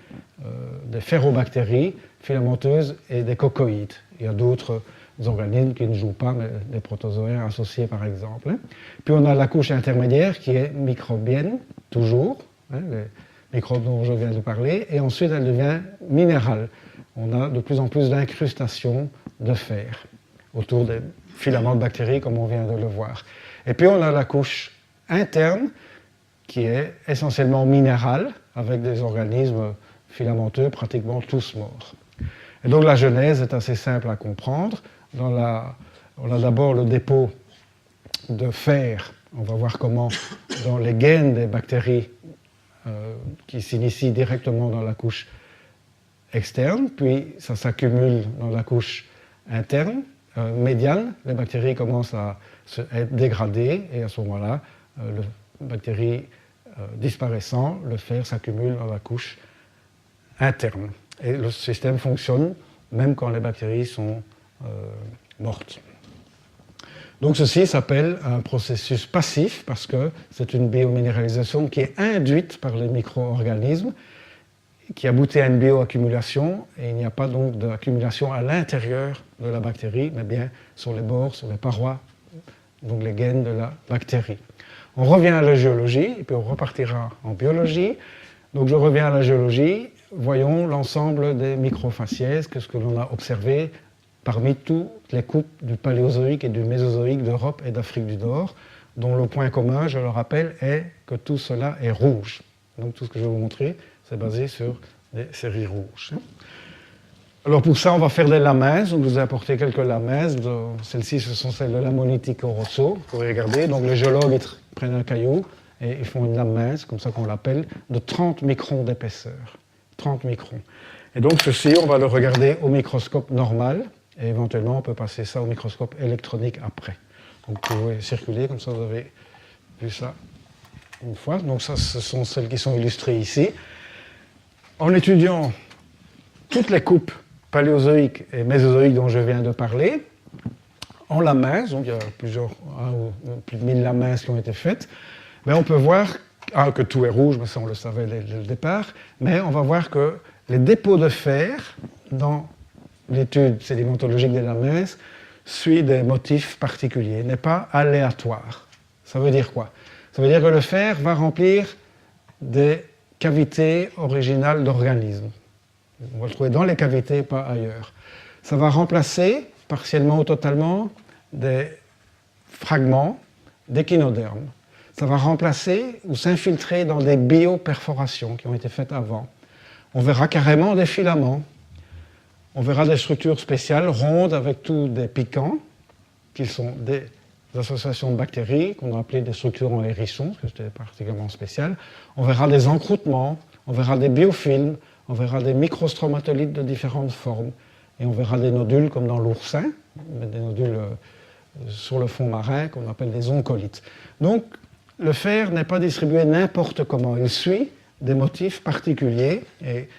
des ferrobactéries filamenteuses et des cocoïdes. Il y a d'autres organismes qui ne jouent pas, mais des protozoaires associés par exemple. Puis on a la couche intermédiaire qui est microbienne, toujours, les microbes dont je viens de parler, et ensuite elle devient minérale. On a de plus en plus d'incrustations de fer autour des filaments de bactéries, comme on vient de le voir. Et puis on a la couche interne, qui est essentiellement minérale, avec des organismes filamenteux pratiquement tous morts. Et donc la genèse est assez simple à comprendre. On a d'abord le dépôt de fer. On va voir comment, dans les gaines des bactéries qui s'initient directement dans la couche externe, puis ça s'accumule dans la couche interne, médiane. Les bactéries commencent à être dégradées et à ce moment-là, les bactéries disparaissant, le fer s'accumule dans la couche interne. Et le système fonctionne même quand les bactéries sont mortes. Donc ceci s'appelle un processus passif parce que c'est une biominéralisation qui est induite par les micro-organismes, qui aboutit à une bioaccumulation, et il n'y a pas donc d'accumulation à l'intérieur de la bactérie, mais bien sur les bords, sur les parois, donc les gaines de la bactérie. On revient à la géologie, et puis on repartira en biologie. Donc je reviens à la géologie. Voyons l'ensemble des microfaciès, que ce que l'on a observé parmi toutes les coupes du Paléozoïque et du Mésozoïque d'Europe et d'Afrique du Nord, dont le point commun, je le rappelle, est que tout cela est rouge. Donc tout ce que je vais vous montrer, c'est basé sur des séries rouges. Alors pour ça, on va faire des lamins. Donc je vous ai apporté quelques lamins. Celles-ci, ce sont celles de l'ammonitico rosso. Vous pouvez regarder. Donc les géologues ils prennent un caillou et ils font une lame mince, comme ça qu'on l'appelle, de 30 microns d'épaisseur. 30 microns. Et donc ceci, on va le regarder au microscope normal. Et éventuellement, on peut passer ça au microscope électronique après. Donc vous pouvez circuler, comme ça vous avez vu ça une fois. Donc ça, ce sont celles qui sont illustrées ici. En étudiant toutes les coupes paléozoïques et mésozoïques dont je viens de parler, en lamins, donc il y a plus de 1000 lamins qui ont été faites, mais on peut voir que tout est rouge, mais ça on le savait dès le départ, mais on va voir que les dépôts de fer dans l'étude sédimentologique des lamins suivent des motifs particuliers, n'est pas aléatoire. Ça veut dire quoi? Ça veut dire que le fer va remplir des cavités originales d'organismes. On va le trouver dans les cavités, pas ailleurs. Ça va remplacer, partiellement ou totalement, des fragments d'échinodermes. Ça va remplacer ou s'infiltrer dans des bioperforations qui ont été faites avant. On verra carrément des filaments. On verra des structures spéciales, rondes, avec tous des piquants, qui sont des associations de bactéries, qu'on a appelées des structures en hérisson, parce que c'était particulièrement spécial. On verra des encroûtements, on verra des biofilms, on verra des microstromatolites de différentes formes, et on verra des nodules comme dans l'oursin, des nodules sur le fond marin qu'on appelle des oncolites. Donc, le fer n'est pas distribué n'importe comment, il suit des motifs particuliers, et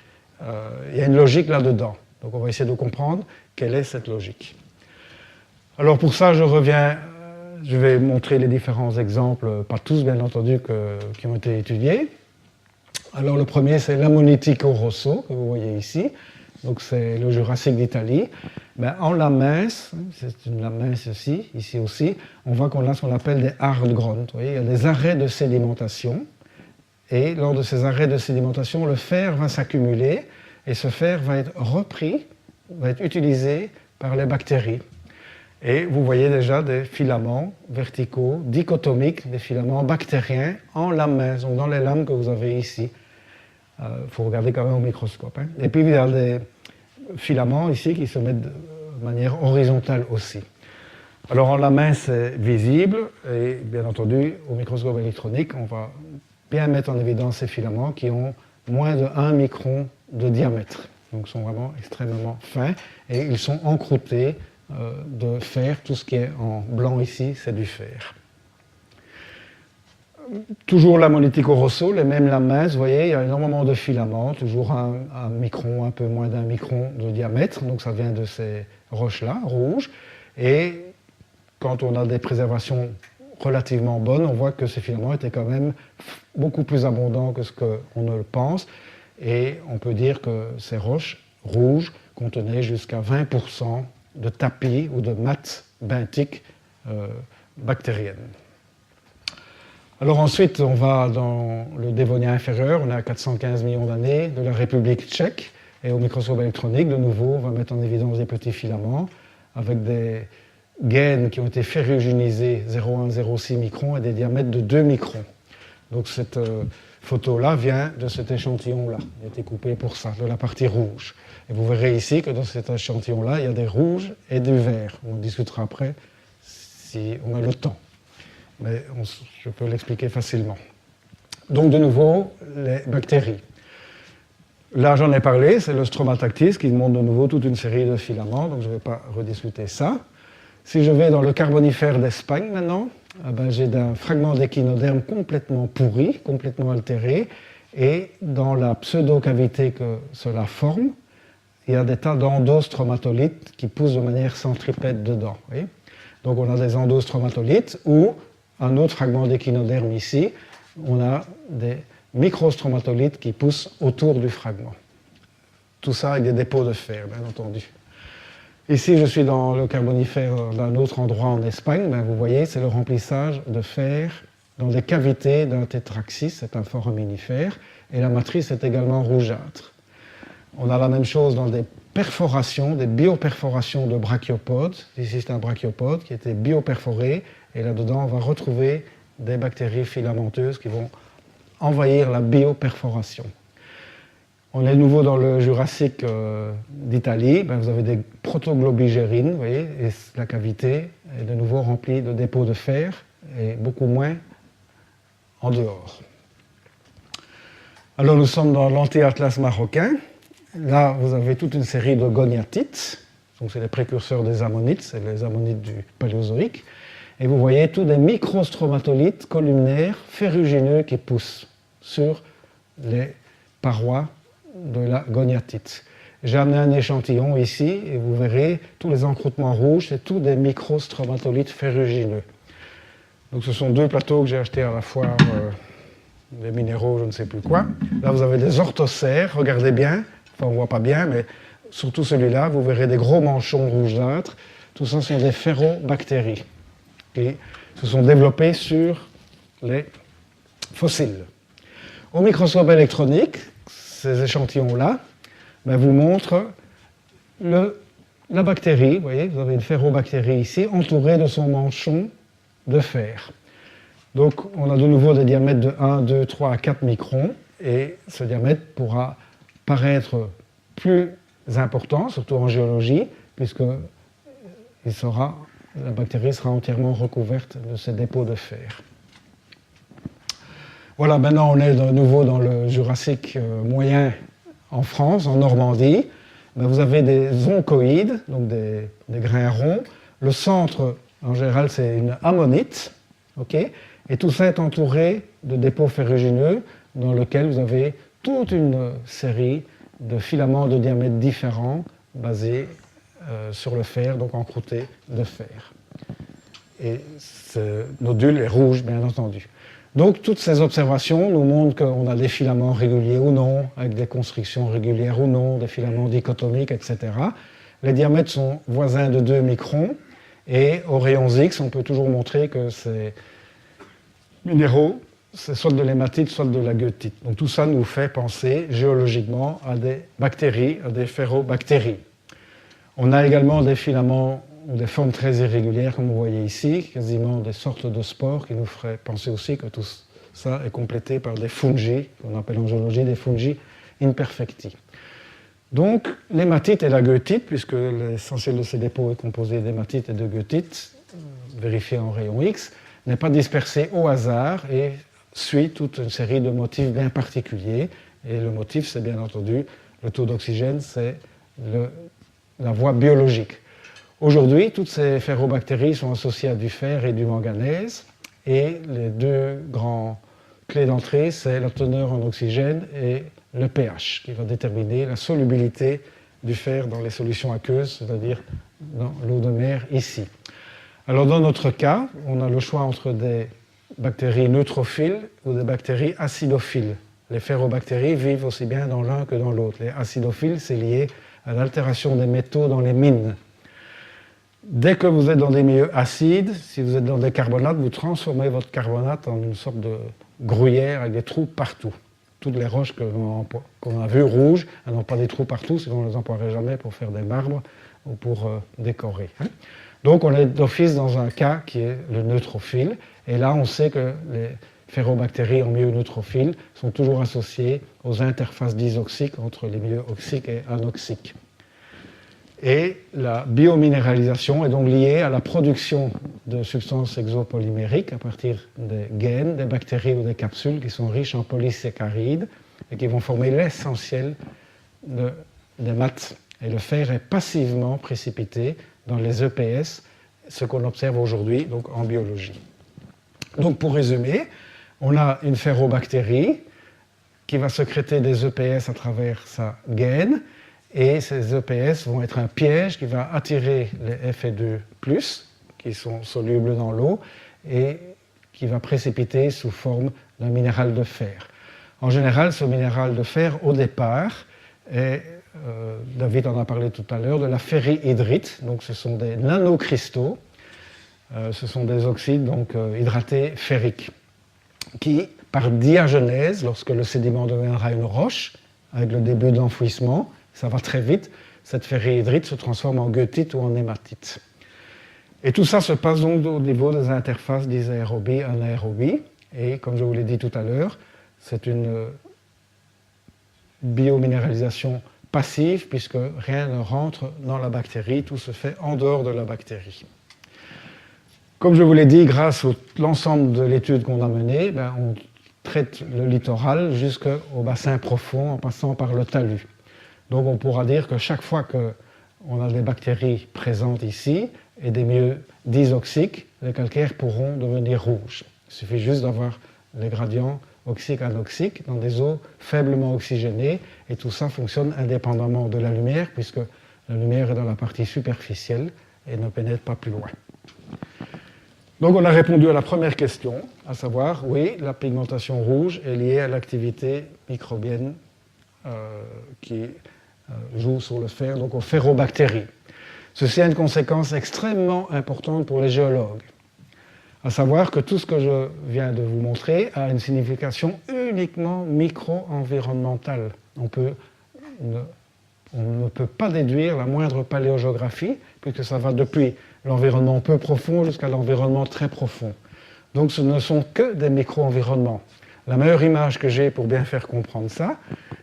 il y a une logique là-dedans. Donc on va essayer de comprendre quelle est cette logique. Alors pour ça, je vais montrer les différents exemples, pas tous bien entendu, qui ont été étudiés. Alors le premier, c'est l'ammonitico rosso, que vous voyez ici. Donc c'est le Jurassique d'Italie. Ben, en lame mince, c'est une lame mince ici aussi, on voit qu'on a ce qu'on appelle des hardgrowths. Vous voyez, il y a des arrêts de sédimentation. Et lors de ces arrêts de sédimentation, le fer va s'accumuler et ce fer va être repris, va être utilisé par les bactéries. Et vous voyez déjà des filaments verticaux, dichotomiques, des filaments bactériens en lame mince, donc dans les lames que vous avez ici. Il faut regarder quand même au microscope. Hein. Et puis il y a des filaments ici qui se mettent de manière horizontale aussi. Alors en lame mince, c'est visible, et bien entendu, au microscope électronique, on va bien mettre en évidence ces filaments qui ont moins de 1 micron de diamètre. Donc sont vraiment extrêmement fins, et ils sont encroûtés de fer. Tout ce qui est en blanc ici, c'est du fer. Toujours l'ammonitico rosso, les mêmes lames minces, vous voyez, il y a énormément de filaments, toujours un micron, un peu moins d'1 micron de diamètre, donc ça vient de ces roches-là, rouges, et quand on a des préservations relativement bonnes, on voit que ces filaments étaient quand même beaucoup plus abondants que ce qu'on ne le pense, et on peut dire que ces roches rouges contenaient jusqu'à 20% de tapis ou de mattes benthiques bactériennes. Alors ensuite, on va dans le Dévonien inférieur, on est à 415 millions d'années, de la République tchèque, et au microscope électronique, de nouveau, on va mettre en évidence des petits filaments avec des gaines qui ont été ferruginisées 0,1-0,6 microns et des diamètres de 2 microns. Donc cette photo-là vient de cet échantillon-là, il a été coupé pour ça, de la partie rouge. Et vous verrez ici que dans cet échantillon-là, il y a des rouges et du vert. On discutera après si on a le temps. Mais je peux l'expliquer facilement. Donc de nouveau, les bactéries. Là, j'en ai parlé, c'est le Stromatactis qui montre de nouveau toute une série de filaments, donc je ne vais pas rediscuter ça. Si je vais dans le Carbonifère d'Espagne maintenant, j'ai un fragment d'échinoderme complètement pourri, complètement altéré, et dans la pseudo-cavité que cela forme, il y a des tas d'endostromatolites qui poussent de manière centripète dedans. Oui. Donc on a des endostromatolites ou un autre fragment d'échinoderme ici, on a des microstromatolites qui poussent autour du fragment. Tout ça avec des dépôts de fer, bien entendu. Ici, je suis dans le Carbonifère d'un autre endroit en Espagne. Vous voyez, c'est le remplissage de fer dans des cavités d'un tétraxis, c'est un foraminifère, et la matrice est également rougeâtre. On a la même chose dans des perforations, des bioperforations de brachiopodes. Ici, c'est un brachiopode qui était bioperforé, et là-dedans, on va retrouver des bactéries filamenteuses qui vont envahir la bioperforation. On est de nouveau dans le Jurassique d'Italie. Vous avez des protoglobigérines, vous voyez, et la cavité est de nouveau remplie de dépôts de fer et beaucoup moins en dehors. Alors nous sommes dans l'anti-atlas marocain. Là, vous avez toute une série de goniatites. Donc c'est les précurseurs des ammonites, c'est les ammonites du Paléozoïque. Et vous voyez tous des microstromatolites columnaires ferrugineux qui poussent sur les parois de la goniatite. J'ai amené un échantillon ici et vous verrez tous les encroûtements rouges, c'est tous des microstromatolites ferrugineux. Donc ce sont deux plateaux que j'ai achetés à la foire des minéraux, je ne sais plus quoi. Là vous avez des orthocères, regardez bien, enfin on ne voit pas bien, mais surtout celui-là, vous verrez des gros manchons rougeâtres. Tout ça sont des ferrobactéries qui se sont développées sur les fossiles. Au microscope électronique, ces échantillons-là vous montrent la bactérie. Vous voyez, vous avez une ferrobactérie ici, entourée de son manchon de fer. Donc, on a de nouveau des diamètres de 1, 2, 3 à 4 microns, et ce diamètre pourra paraître plus important, surtout en géologie, puisque la bactérie sera entièrement recouverte de ces dépôts de fer. Voilà, maintenant on est de nouveau dans le Jurassique moyen en France, en Normandie. Vous avez des oncoïdes, donc des grains ronds. Le centre, en général, c'est une ammonite. Okay, et tout ça est entouré de dépôts ferrugineux dans lesquels vous avez toute une série de filaments de diamètres différents basés sur le fer, donc encroutés de fer. Et ce nodule est rouge, bien entendu. Donc, toutes ces observations nous montrent qu'on a des filaments réguliers ou non, avec des constructions régulières ou non, des filaments dichotomiques, etc. Les diamètres sont voisins de 2 microns, et aux rayons X, on peut toujours montrer que ces minéraux, c'est soit de l'hématite, soit de la goethite. Donc, tout ça nous fait penser géologiquement à des bactéries, à des ferrobactéries. On a également des filaments ou des formes très irrégulières, comme vous voyez ici, quasiment des sortes de spores qui nous feraient penser aussi que tout ça est complété par des fungi, qu'on appelle en géologie des fungi imperfecti. Donc, l'hématite et la goethite, puisque l'essentiel de ces dépôts est composé d'hématite et de goethite, vérifié en rayon X, n'est pas dispersé au hasard et suit toute une série de motifs bien particuliers. Et le motif, c'est bien entendu le taux d'oxygène, c'est la voie biologique. Aujourd'hui, toutes ces ferrobactéries sont associées à du fer et du manganèse, et les deux grandes clés d'entrée, c'est la teneur en oxygène et le pH, qui va déterminer la solubilité du fer dans les solutions aqueuses, c'est-à-dire dans l'eau de mer ici. Alors dans notre cas, on a le choix entre des bactéries neutrophiles ou des bactéries acidophiles. Les ferrobactéries vivent aussi bien dans l'un que dans l'autre. Les acidophiles, c'est lié à l'altération des métaux dans les mines. Dès que vous êtes dans des milieux acides, si vous êtes dans des carbonates, vous transformez votre carbonate en une sorte de gruyère avec des trous partout. Toutes les roches qu'on a vues rouges, elles n'ont pas des trous partout, sinon on ne les emploierait jamais pour faire des marbres ou pour décorer. Donc on est d'office dans un cas qui est le neutrophile, et là on sait que les ferrobactéries en milieu neutrophile sont toujours associées aux interfaces disoxiques entre les milieux oxyques et anoxiques. Et la biominéralisation est donc liée à la production de substances exopolymériques à partir des gaines, des bactéries ou des capsules qui sont riches en polysaccharides et qui vont former l'essentiel des maths. Et le fer est passivement précipité dans les EPS, ce qu'on observe aujourd'hui donc en biologie. Donc pour résumer, on a une ferrobactérie qui va sécréter des EPS à travers sa gaine, et ces EPS vont être un piège qui va attirer les Fe2+, qui sont solubles dans l'eau, et qui va précipiter sous forme d'un minéral de fer. En général, ce minéral de fer, au départ, est, David en a parlé tout à l'heure, de la ferrihydrite. Donc ce sont des nanocristaux, ce sont des oxydes donc, hydratés ferriques, qui, par diagenèse, lorsque le sédiment deviendra une roche, avec le début d'enfouissement, ça va très vite, cette ferrihydrite se transforme en goethite ou en hématite. Et tout ça se passe donc au niveau des interfaces d'isaérobie, anaérobie, et comme je vous l'ai dit tout à l'heure, c'est une biominéralisation passive puisque rien ne rentre dans la bactérie, tout se fait en dehors de la bactérie. Comme je vous l'ai dit, grâce à l'ensemble de l'étude qu'on a menée, on traite le littoral jusqu'au bassin profond en passant par le talus. Donc on pourra dire que chaque fois qu'on a des bactéries présentes ici et des milieux disoxiques, les calcaires pourront devenir rouges. Il suffit juste d'avoir les gradients oxyque-anoxique dans des eaux faiblement oxygénées et tout ça fonctionne indépendamment de la lumière puisque la lumière est dans la partie superficielle et ne pénètre pas plus loin. Donc on a répondu à la première question, à savoir, oui, la pigmentation rouge est liée à l'activité microbienne qui joue sur le fer, donc aux ferrobactéries. Ceci a une conséquence extrêmement importante pour les géologues, à savoir que tout ce que je viens de vous montrer a une signification uniquement micro-environnementale. On ne peut pas déduire la moindre paléogéographie, puisque ça va depuis l'environnement peu profond jusqu'à l'environnement très profond. Donc ce ne sont que des micro-environnements. La meilleure image que j'ai pour bien faire comprendre ça,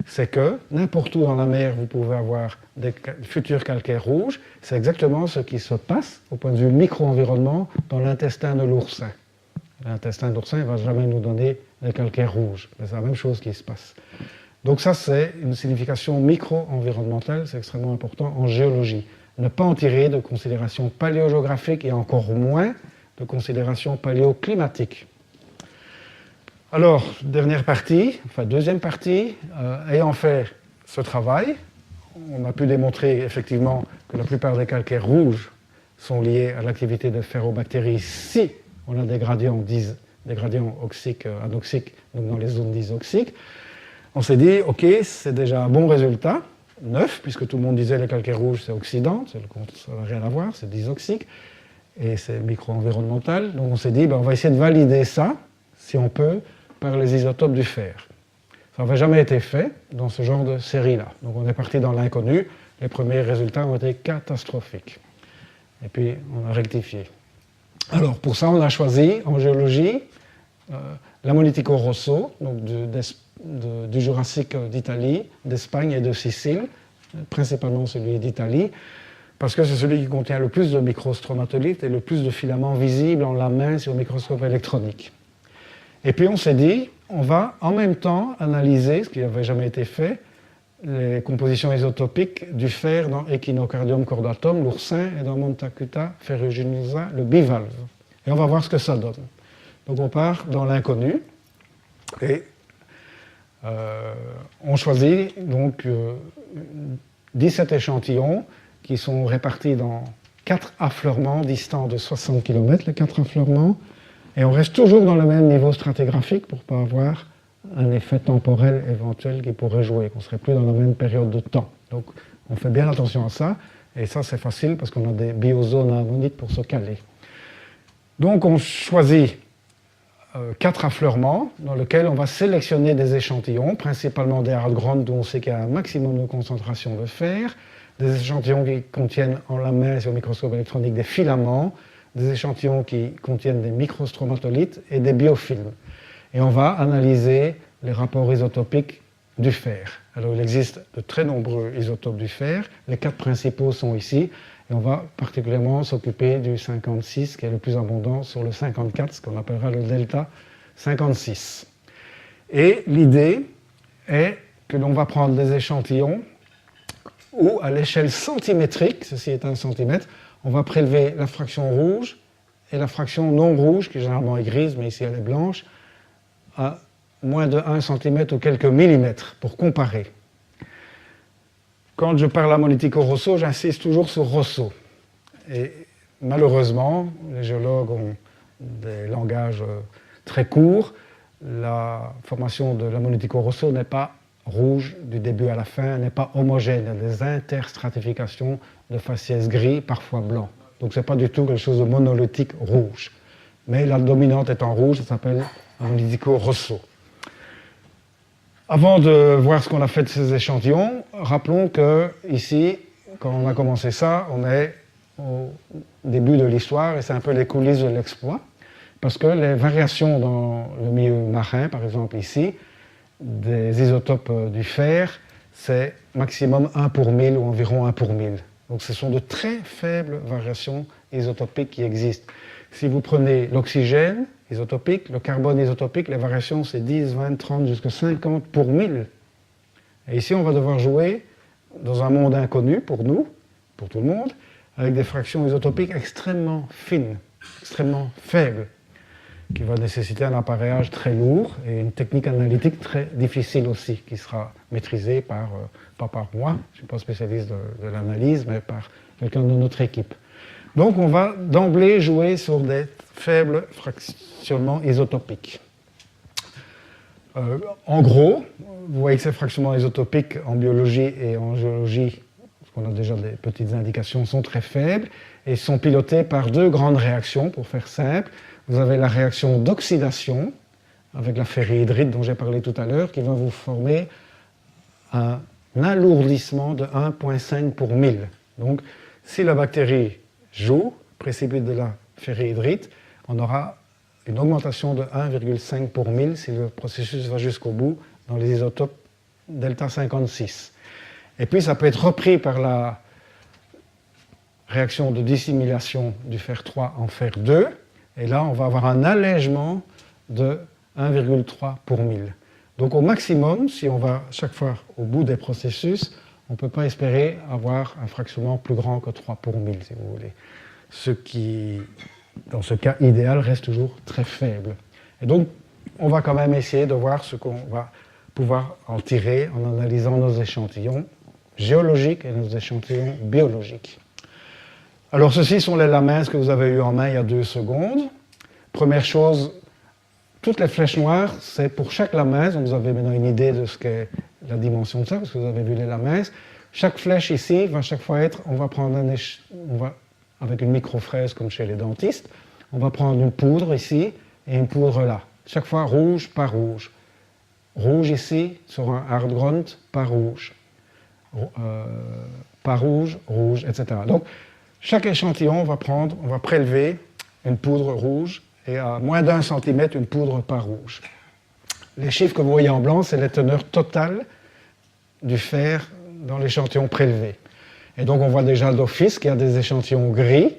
c'est que n'importe où dans la mer, vous pouvez avoir des futurs calcaires rouges. C'est exactement ce qui se passe au point de vue micro-environnement dans l'intestin de l'oursin. L'intestin de l'oursin ne va jamais nous donner des calcaires rouges. C'est la même chose qui se passe. Donc ça, c'est une signification micro-environnementale, c'est extrêmement important en géologie. Ne pas en tirer de considérations paléogéographiques et encore moins de considérations paléoclimatiques. Alors, deuxième partie, ayant fait ce travail, on a pu démontrer effectivement que la plupart des calcaires rouges sont liés à l'activité des ferrobactéries si on a des gradients oxyques, anoxiques, donc dans les zones disoxiques. On s'est dit, ok, c'est déjà un bon résultat, 9, puisque tout le monde disait les calcaires rouges c'est oxydant, ça n'a rien à voir, c'est disoxique, et c'est micro-environnemental. Donc on s'est dit, on va essayer de valider ça, si on peut, par les isotopes du fer. Ça n'avait jamais été fait dans ce genre de série-là. Donc on est parti dans l'inconnu, les premiers résultats ont été catastrophiques. Et puis on a rectifié. Alors pour ça, on a choisi en géologie l'Ammonitico rosso, donc du Jurassique d'Italie, d'Espagne et de Sicile, principalement celui d'Italie, parce que c'est celui qui contient le plus de microstromatolites et le plus de filaments visibles en la main sur le microscope électronique. Et puis on s'est dit, on va en même temps analyser, ce qui n'avait jamais été fait, les compositions isotopiques du fer dans Echinocardium cordatum, l'oursin, et dans Montacuta ferruginosa, le bivalve. Et on va voir ce que ça donne. Donc on part dans l'inconnu et on choisit donc 17 échantillons qui sont répartis dans 4 affleurements distants de 60 km, les 4 affleurements, et on reste toujours dans le même niveau stratigraphique pour ne pas avoir un effet temporel éventuel qui pourrait jouer, qu'on ne serait plus dans la même période de temps. Donc on fait bien attention à ça, et ça c'est facile parce qu'on a des biozones ammoniques pour se caler. Donc on choisit 4 affleurements dans lesquels on va sélectionner des échantillons, principalement des hardground où on sait qu'il y a un maximum de concentration de fer, des échantillons qui contiennent en la main sur le microscope électronique des filaments, des échantillons qui contiennent des microstromatolites et des biofilms. Et on va analyser les rapports isotopiques du fer. Alors il existe de très nombreux isotopes du fer, les 4 principaux sont ici, et on va particulièrement s'occuper du 56 qui est le plus abondant sur le 54, ce qu'on appellera le delta 56. Et l'idée est que l'on va prendre des échantillons où à l'échelle centimétrique, ceci est 1 centimètre, on va prélever la fraction rouge et la fraction non rouge, qui généralement est grise, mais ici elle est blanche, à moins de 1 cm ou quelques millimètres, pour comparer. Quand je parle à Ammonitico rosso, j'insiste toujours sur rosso. Et malheureusement, les géologues ont des langages très courts. La formation de l'Ammonitico rosso n'est pas rouge du début à la fin, n'est pas homogène. Il y a des interstratifications de faciès gris, parfois blanc. Donc ce n'est pas du tout quelque chose de monolithique rouge. Mais la dominante étant rouge, ça s'appelle Ammonitico rosso. Avant de voir ce qu'on a fait de ces échantillons, rappelons que ici, quand on a commencé ça, on est au début de l'histoire et c'est un peu les coulisses de l'exploit, parce que les variations dans le milieu marin, par exemple ici, des isotopes du fer, c'est maximum 1 pour 1000 ou environ 1 pour 1000. Donc ce sont de très faibles variations isotopiques qui existent. Si vous prenez l'oxygène isotopique, le carbone isotopique, les variations c'est 10, 20, 30, jusqu'à 50 pour 1000. Et ici on va devoir jouer dans un monde inconnu pour nous, pour tout le monde, avec des fractions isotopiques extrêmement fines, extrêmement faibles, qui va nécessiter un appareillage très lourd et une technique analytique très difficile aussi, qui sera maîtrisée pas par moi, je ne suis pas spécialiste de l'analyse, mais par quelqu'un de notre équipe. Donc on va d'emblée jouer sur des faibles fractionnements isotopiques. En gros, vous voyez que ces fractionnements isotopiques en biologie et en géologie, parce qu'on a déjà des petites indications, sont très faibles et sont pilotés par deux grandes réactions, pour faire simple. Vous avez la réaction d'oxydation, avec la ferrihydrite dont j'ai parlé tout à l'heure, qui va vous former un alourdissement de 1,5 pour 1000. Donc, si la bactérie joue, précipite de la ferrihydrite, on aura une augmentation de 1,5 pour 1000 si le processus va jusqu'au bout dans les isotopes delta 56. Et puis, ça peut être repris par la réaction de dissimulation du fer 3 en fer 2, et là, on va avoir un allègement de 1,3 pour 1000. Donc au maximum, si on va chaque fois au bout des processus, on ne peut pas espérer avoir un fractionnement plus grand que 3 pour 1000, si vous voulez. Ce qui, dans ce cas idéal, reste toujours très faible. Et donc, on va quand même essayer de voir ce qu'on va pouvoir en tirer en analysant nos échantillons géologiques et nos échantillons biologiques. Alors, ceci sont les lamins que vous avez eues en main il y a 2 secondes. Première chose, toutes les flèches noires, c'est pour chaque lamin. Donc, vous avez maintenant une idée de ce qu'est la dimension de ça, parce que vous avez vu les lamins. Chaque flèche ici va chaque fois être, on va prendre avec une microfraise comme chez les dentistes, on va prendre une poudre ici et une poudre là. Chaque fois rouge par rouge. Rouge ici sur un hard grunt par rouge. Par rouge, rouge, etc. Donc, chaque échantillon, on va prélever une poudre rouge et à moins d'1 centimètre, une poudre par rouge. Les chiffres que vous voyez en blanc, c'est les teneurs totales du fer dans l'échantillon prélevé. Et donc on voit déjà d'office qu'il y a des échantillons gris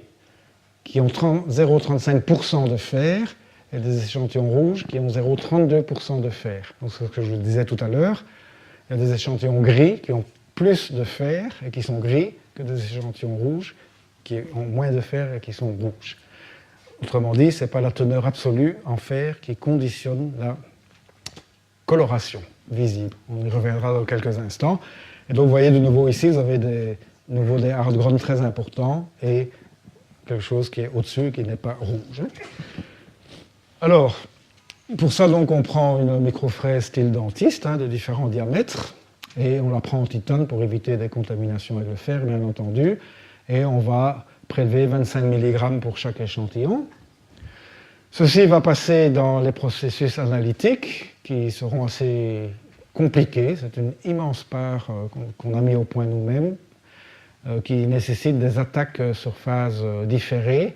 qui ont 0,35% de fer et des échantillons rouges qui ont 0,32% de fer. Donc c'est ce que je vous disais tout à l'heure. Il y a des échantillons gris qui ont plus de fer et qui sont gris que des échantillons rouges qui ont moins de fer et qui sont rouges. Autrement dit, ce n'est pas la teneur absolue en fer qui conditionne la coloration visible. On y reviendra dans quelques instants. Et donc, vous voyez de nouveau ici, vous avez des hard grunts très importants et quelque chose qui est au-dessus, qui n'est pas rouge. Alors, pour ça, donc, on prend une microfraise style dentiste, de différents diamètres, et on la prend en titane pour éviter des contaminations avec le fer, bien entendu. Et on va prélever 25 mg pour chaque échantillon. Ceci va passer dans les processus analytiques qui seront assez compliqués. C'est une immense part qu'on a mis au point nous-mêmes, qui nécessite des attaques sur phases différées.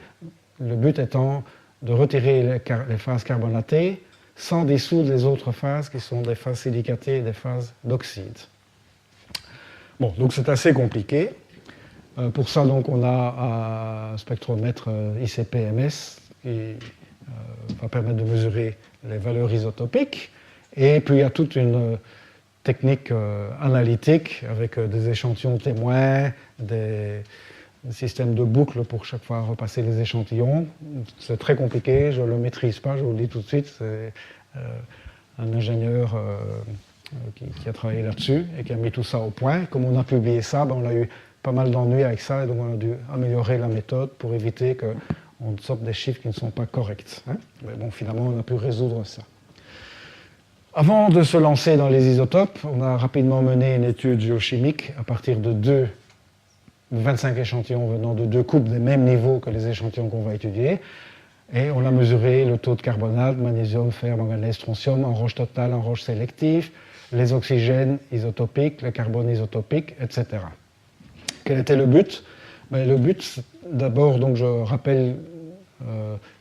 Le but étant de retirer les phases carbonatées sans dissoudre les autres phases qui sont des phases silicatées et des phases d'oxyde. Bon, donc c'est assez compliqué. Pour ça, donc, on a un spectromètre ICP-MS qui va permettre de mesurer les valeurs isotopiques. Et puis, il y a toute une technique analytique avec des échantillons témoins, des systèmes de boucles pour chaque fois repasser les échantillons. C'est très compliqué, je ne le maîtrise pas, je vous le dis tout de suite. C'est un ingénieur qui a travaillé là-dessus et qui a mis tout ça au point. Comme on a publié ça, on a eu pas mal d'ennuis avec ça, et donc on a dû améliorer la méthode pour éviter qu'on sorte des chiffres qui ne sont pas corrects. Mais bon, finalement, on a pu résoudre ça. Avant de se lancer dans les isotopes, on a rapidement mené une étude géochimique à partir de 25 échantillons venant de 2 coupes des mêmes niveaux que les échantillons qu'on va étudier, et on a mesuré le taux de carbonate, magnésium, fer, manganèse, strontium en roche totale, en roche sélective, les oxygènes isotopiques, le carbone isotopique, etc. Quel était le but? Le but, d'abord, donc je rappelle,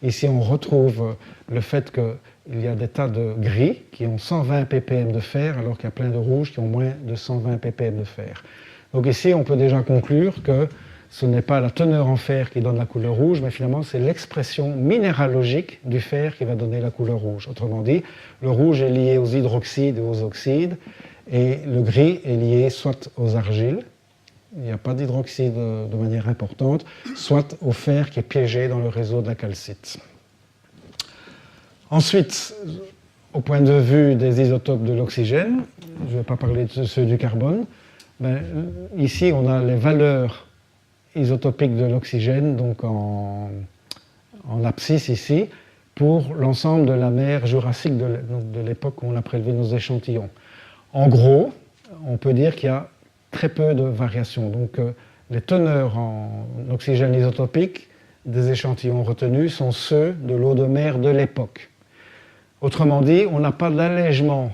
ici on retrouve le fait que il y a des tas de gris qui ont 120 ppm de fer, alors qu'il y a plein de rouges qui ont moins de 120 ppm de fer. Donc ici, on peut déjà conclure que ce n'est pas la teneur en fer qui donne la couleur rouge, mais finalement, c'est l'expression minéralogique du fer qui va donner la couleur rouge. Autrement dit, le rouge est lié aux hydroxydes et aux oxydes, et le gris est lié soit aux argiles, il n'y a pas d'hydroxyde de manière importante, soit au fer qui est piégé dans le réseau de la calcite. Ensuite, au point de vue des isotopes de l'oxygène, je ne vais pas parler de ceux du carbone, ici on a les valeurs isotopiques de l'oxygène, donc en abscisse ici, pour l'ensemble de la mer jurassique de l'époque où on a prélevé nos échantillons. En gros, on peut dire qu'il y a très peu de variations. Donc les teneurs en oxygène isotopique des échantillons retenus sont ceux de l'eau de mer de l'époque. Autrement dit, on n'a pas d'allègement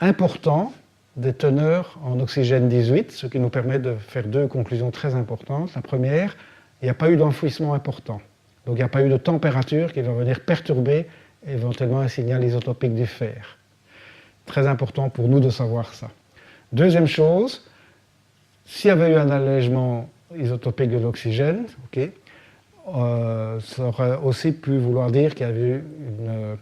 important des teneurs en oxygène 18, ce qui nous permet de faire deux conclusions très importantes. La première, il n'y a pas eu d'enfouissement important. Donc il n'y a pas eu de température qui va venir perturber éventuellement un signal isotopique du fer. Très important pour nous de savoir ça. Deuxième chose, s'il y avait eu un allègement isotopique de l'oxygène, ça aurait aussi pu vouloir dire qu'il y avait eu une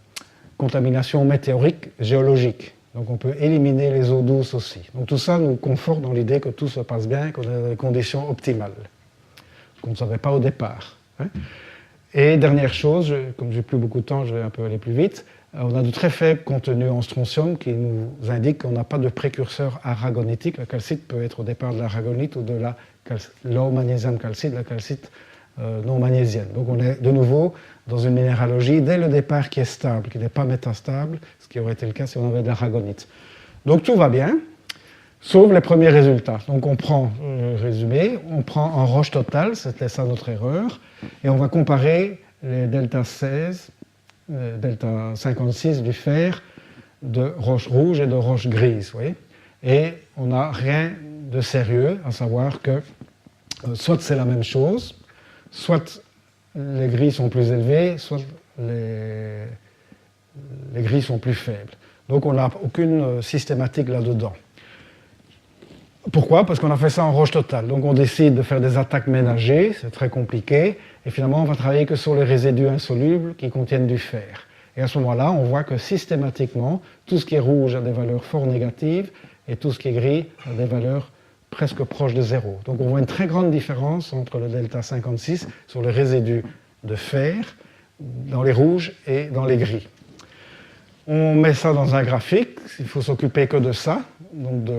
contamination météorique géologique. Donc on peut éliminer les eaux douces aussi. Donc tout ça nous conforte dans l'idée que tout se passe bien, qu'on a des conditions optimales, qu'on ne savait pas au départ. Et dernière chose, comme j'ai plus beaucoup de temps, je vais un peu aller plus vite, on a de très faibles contenus en strontium qui nous indiquent qu'on n'a pas de précurseur aragonitique. La calcite peut être au départ de l'aragonite ou de la low magnésium calcite, la calcite non magnésienne. Donc on est de nouveau dans une minéralogie dès le départ qui est stable, qui n'est pas métastable, ce qui aurait été le cas si on avait de l'aragonite. Donc tout va bien, sauf les premiers résultats. Donc on prend, résumé, on prend en roche totale, c'était ça notre erreur, et on va comparer les delta 16, delta 56 du fer de roche rouge et de roche grise. Vous voyez, et on n'a rien de sérieux, à savoir que soit c'est la même chose, soit les gris sont plus élevés, soit les gris sont plus faibles. Donc on n'a aucune systématique là-dedans. Pourquoi? Parce qu'on a fait ça en roche totale. Donc on décide de faire des attaques ménagées, c'est très compliqué, et finalement on va travailler que sur les résidus insolubles qui contiennent du fer. Et à ce moment-là, on voit que systématiquement, tout ce qui est rouge a des valeurs fort négatives, et tout ce qui est gris a des valeurs presque proches de zéro. Donc on voit une très grande différence entre le delta 56 sur les résidus de fer dans les rouges et dans les gris. On met ça dans un graphique, il faut s'occuper que de ça, donc de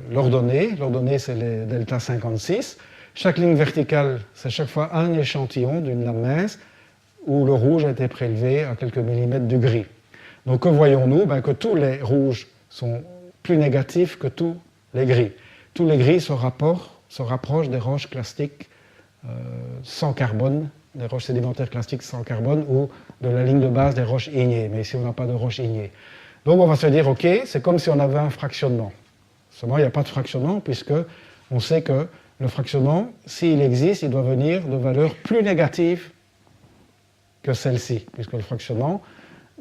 l'ordonnée. L'ordonnée, c'est les delta 56. Chaque ligne verticale, c'est chaque fois un échantillon d'une lame mince où le rouge a été prélevé à quelques millimètres du gris. Donc que voyons-nous? Que tous les rouges sont plus négatifs que tous les gris. Tous les gris se rapprochent des roches clastiques sans carbone, des roches sédimentaires clastiques sans carbone ou de la ligne de base des roches ignées. Mais ici, on n'a pas de roches ignées. Donc on va se dire, ok, c'est comme si on avait un fractionnement. Seulement, il n'y a pas de fractionnement puisque on sait que le fractionnement, s'il existe, il doit venir de valeurs plus négatives que celle-ci. Puisque le fractionnement,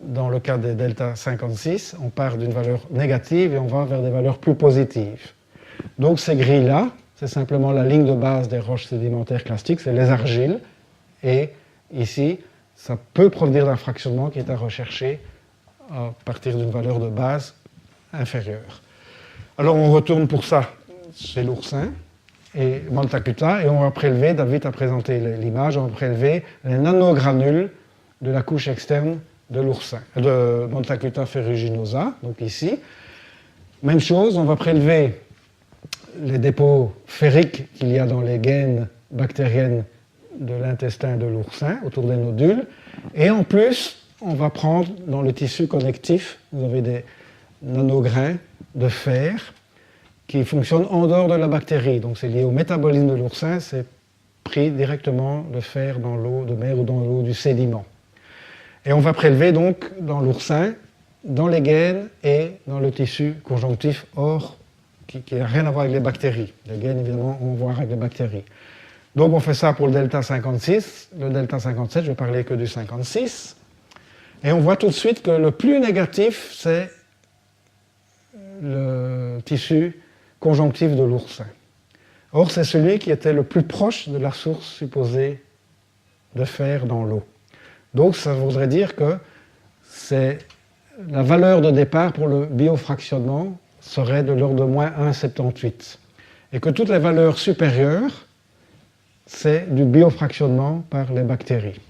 dans le cas des delta 56, on part d'une valeur négative et on va vers des valeurs plus positives. Donc ces gris-là, c'est simplement la ligne de base des roches sédimentaires clastiques, c'est les argiles. Et ici, ça peut provenir d'un fractionnement qui est à rechercher à partir d'une valeur de base inférieure. Alors on retourne pour ça chez l'oursin et Montacuta, et on va prélever, David a présenté l'image, on va prélever les nanogranules de la couche externe de l'oursin, de Montacuta ferruginosa, donc ici. Même chose, on va prélever les dépôts ferriques qu'il y a dans les gaines bactériennes de l'intestin de l'oursin, autour des nodules, et en plus, on va prendre dans le tissu connectif, vous avez des nanograins de fer qui fonctionnent en dehors de la bactérie, donc c'est lié au métabolisme de l'oursin, c'est pris directement le fer dans l'eau de mer ou dans l'eau du sédiment. Et on va prélever donc dans l'oursin, dans les gaines et dans le tissu conjonctif hors qui n'a rien à voir avec les bactéries. Les gaines, évidemment, ont à voir avec les bactéries. Donc on fait ça pour le delta 56. Le delta 57, je ne vais parler que du 56. Et on voit tout de suite que le plus négatif, c'est le tissu conjonctif de l'oursin. Or, c'est celui qui était le plus proche de la source supposée de fer dans l'eau. Donc, ça voudrait dire que la valeur de départ pour le biofractionnement serait de l'ordre de moins 1,78. Et que toutes les valeurs supérieures, c'est du biofractionnement par les bactéries.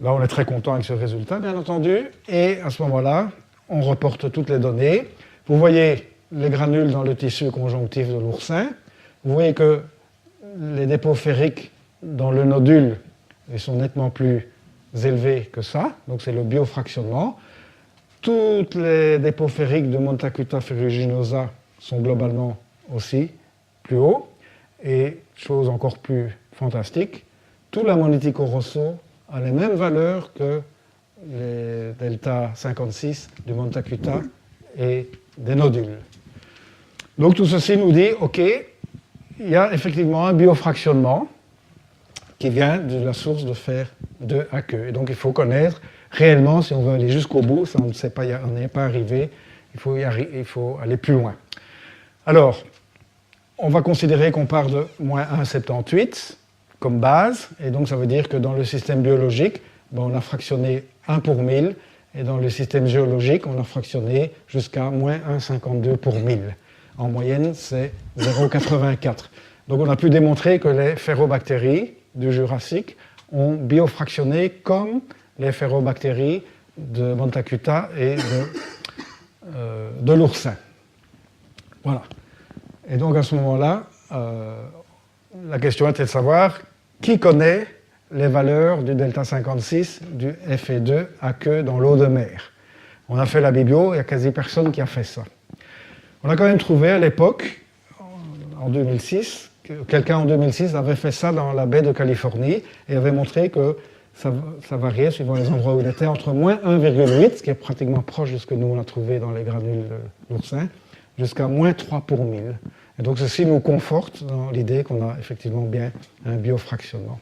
Là, on est très content avec ce résultat, bien entendu. Et à ce moment-là, on reporte toutes les données. Vous voyez les granules dans le tissu conjonctif de l'oursin. Vous voyez que les dépôts ferriques dans le nodule ils sont nettement plus élevés que ça. Donc, c'est le biofractionnement. Tous les dépôts ferriques de Montacuta ferruginosa sont globalement aussi plus hauts. Et, chose encore plus fantastique, tout l'ammonitico rosso a les mêmes valeurs que les delta 56 du Montacuta et des nodules. Donc tout ceci nous dit, OK, il y a effectivement un biofractionnement qui vient de la source de fer de aqueux. Et donc il faut connaître réellement, si on veut aller jusqu'au bout, ça on ne sait pas, on n'est pas arrivé, il faut aller plus loin. Alors, on va considérer qu'on part de moins 1,78 comme base, et donc ça veut dire que dans le système biologique, on a fractionné 1 pour 1000, et dans le système géologique, on a fractionné jusqu'à moins 1,52 pour 1000. En moyenne, c'est 0,84. Donc on a pu démontrer que les ferrobactéries du Jurassique ont biofractionné comme les ferrobactéries de Montacuta et de l'oursin. Voilà. Et donc à ce moment-là, la question était de savoir qui connaît les valeurs du delta 56 du Fe2 aqueux dans l'eau de mer. On a fait la bibio, il n'y a quasi personne qui a fait ça. On a quand même trouvé à l'époque, en 2006, que quelqu'un en 2006 avait fait ça dans la baie de Californie et avait montré que ça variait suivant les endroits où il était entre moins 1,8, ce qui est pratiquement proche de ce que nous on a trouvé dans les granules de l'oursin, jusqu'à moins 3 pour 1000. Et donc ceci nous conforte dans l'idée qu'on a effectivement bien un biofractionnement.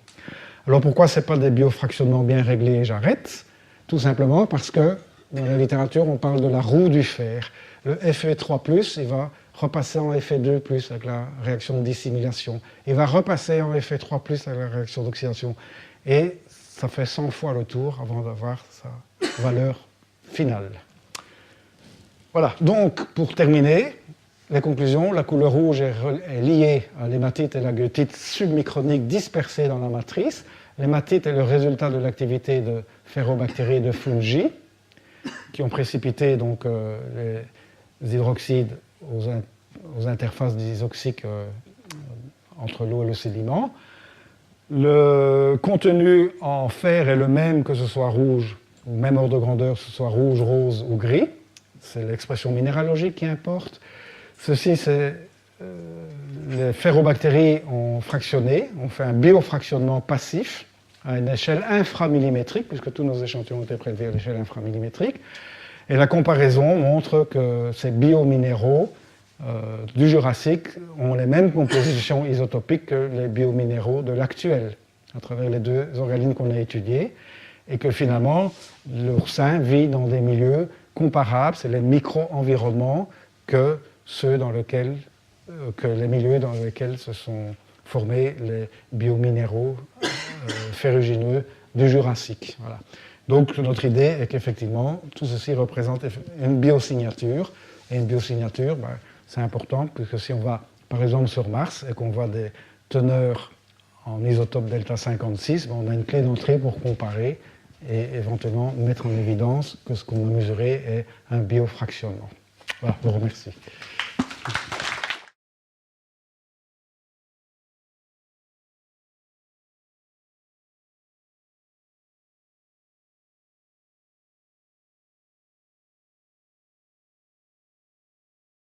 Alors pourquoi ce n'est pas des biofractionnements bien réglés et j'arrête? Tout simplement parce que dans la littérature on parle de la roue du fer. Le Fe3+, il va repasser en Fe2+, avec la réaction de dissimulation. Il va repasser en Fe3+, avec la réaction d'oxydation. Et ça fait 100 fois le tour avant d'avoir sa valeur finale. Voilà, donc pour terminer, les conclusions, la couleur rouge est liée à l'hématite et la goethite submicronique dispersées dans la matrice. L'hématite est le résultat de l'activité de ferrobactéries et de fungi qui ont précipité donc, les hydroxydes aux interfaces disoxiques entre l'eau et le sédiment. Le contenu en fer est le même, que ce soit rouge, ou même ordre de grandeur, que ce soit rouge, rose ou gris. C'est l'expression minéralogique qui importe. Ceci, c'est les ferrobactéries ont fractionné, ont fait un biofractionnement passif à une échelle inframillimétrique, puisque tous nos échantillons ont été prélevés à l'échelle inframillimétrique. Et la comparaison montre que ces biominéraux du Jurassique ont les mêmes compositions isotopiques que les biominéraux de l'actuel, à travers les deux organines qu'on a étudiés, et que finalement, l'oursin vit dans des milieux comparables, c'est les micro-environnements que les milieux dans lesquels se sont formés les biominéraux ferrugineux du Jurassique. Voilà. Donc notre idée est qu'effectivement, tout ceci représente une biosignature, et une biosignature, c'est important, puisque si on va par exemple sur Mars et qu'on voit des teneurs en isotope delta 56, on a une clé d'entrée pour comparer et éventuellement mettre en évidence que ce qu'on a mesuré est un biofractionnement. Voilà, je vous remercie.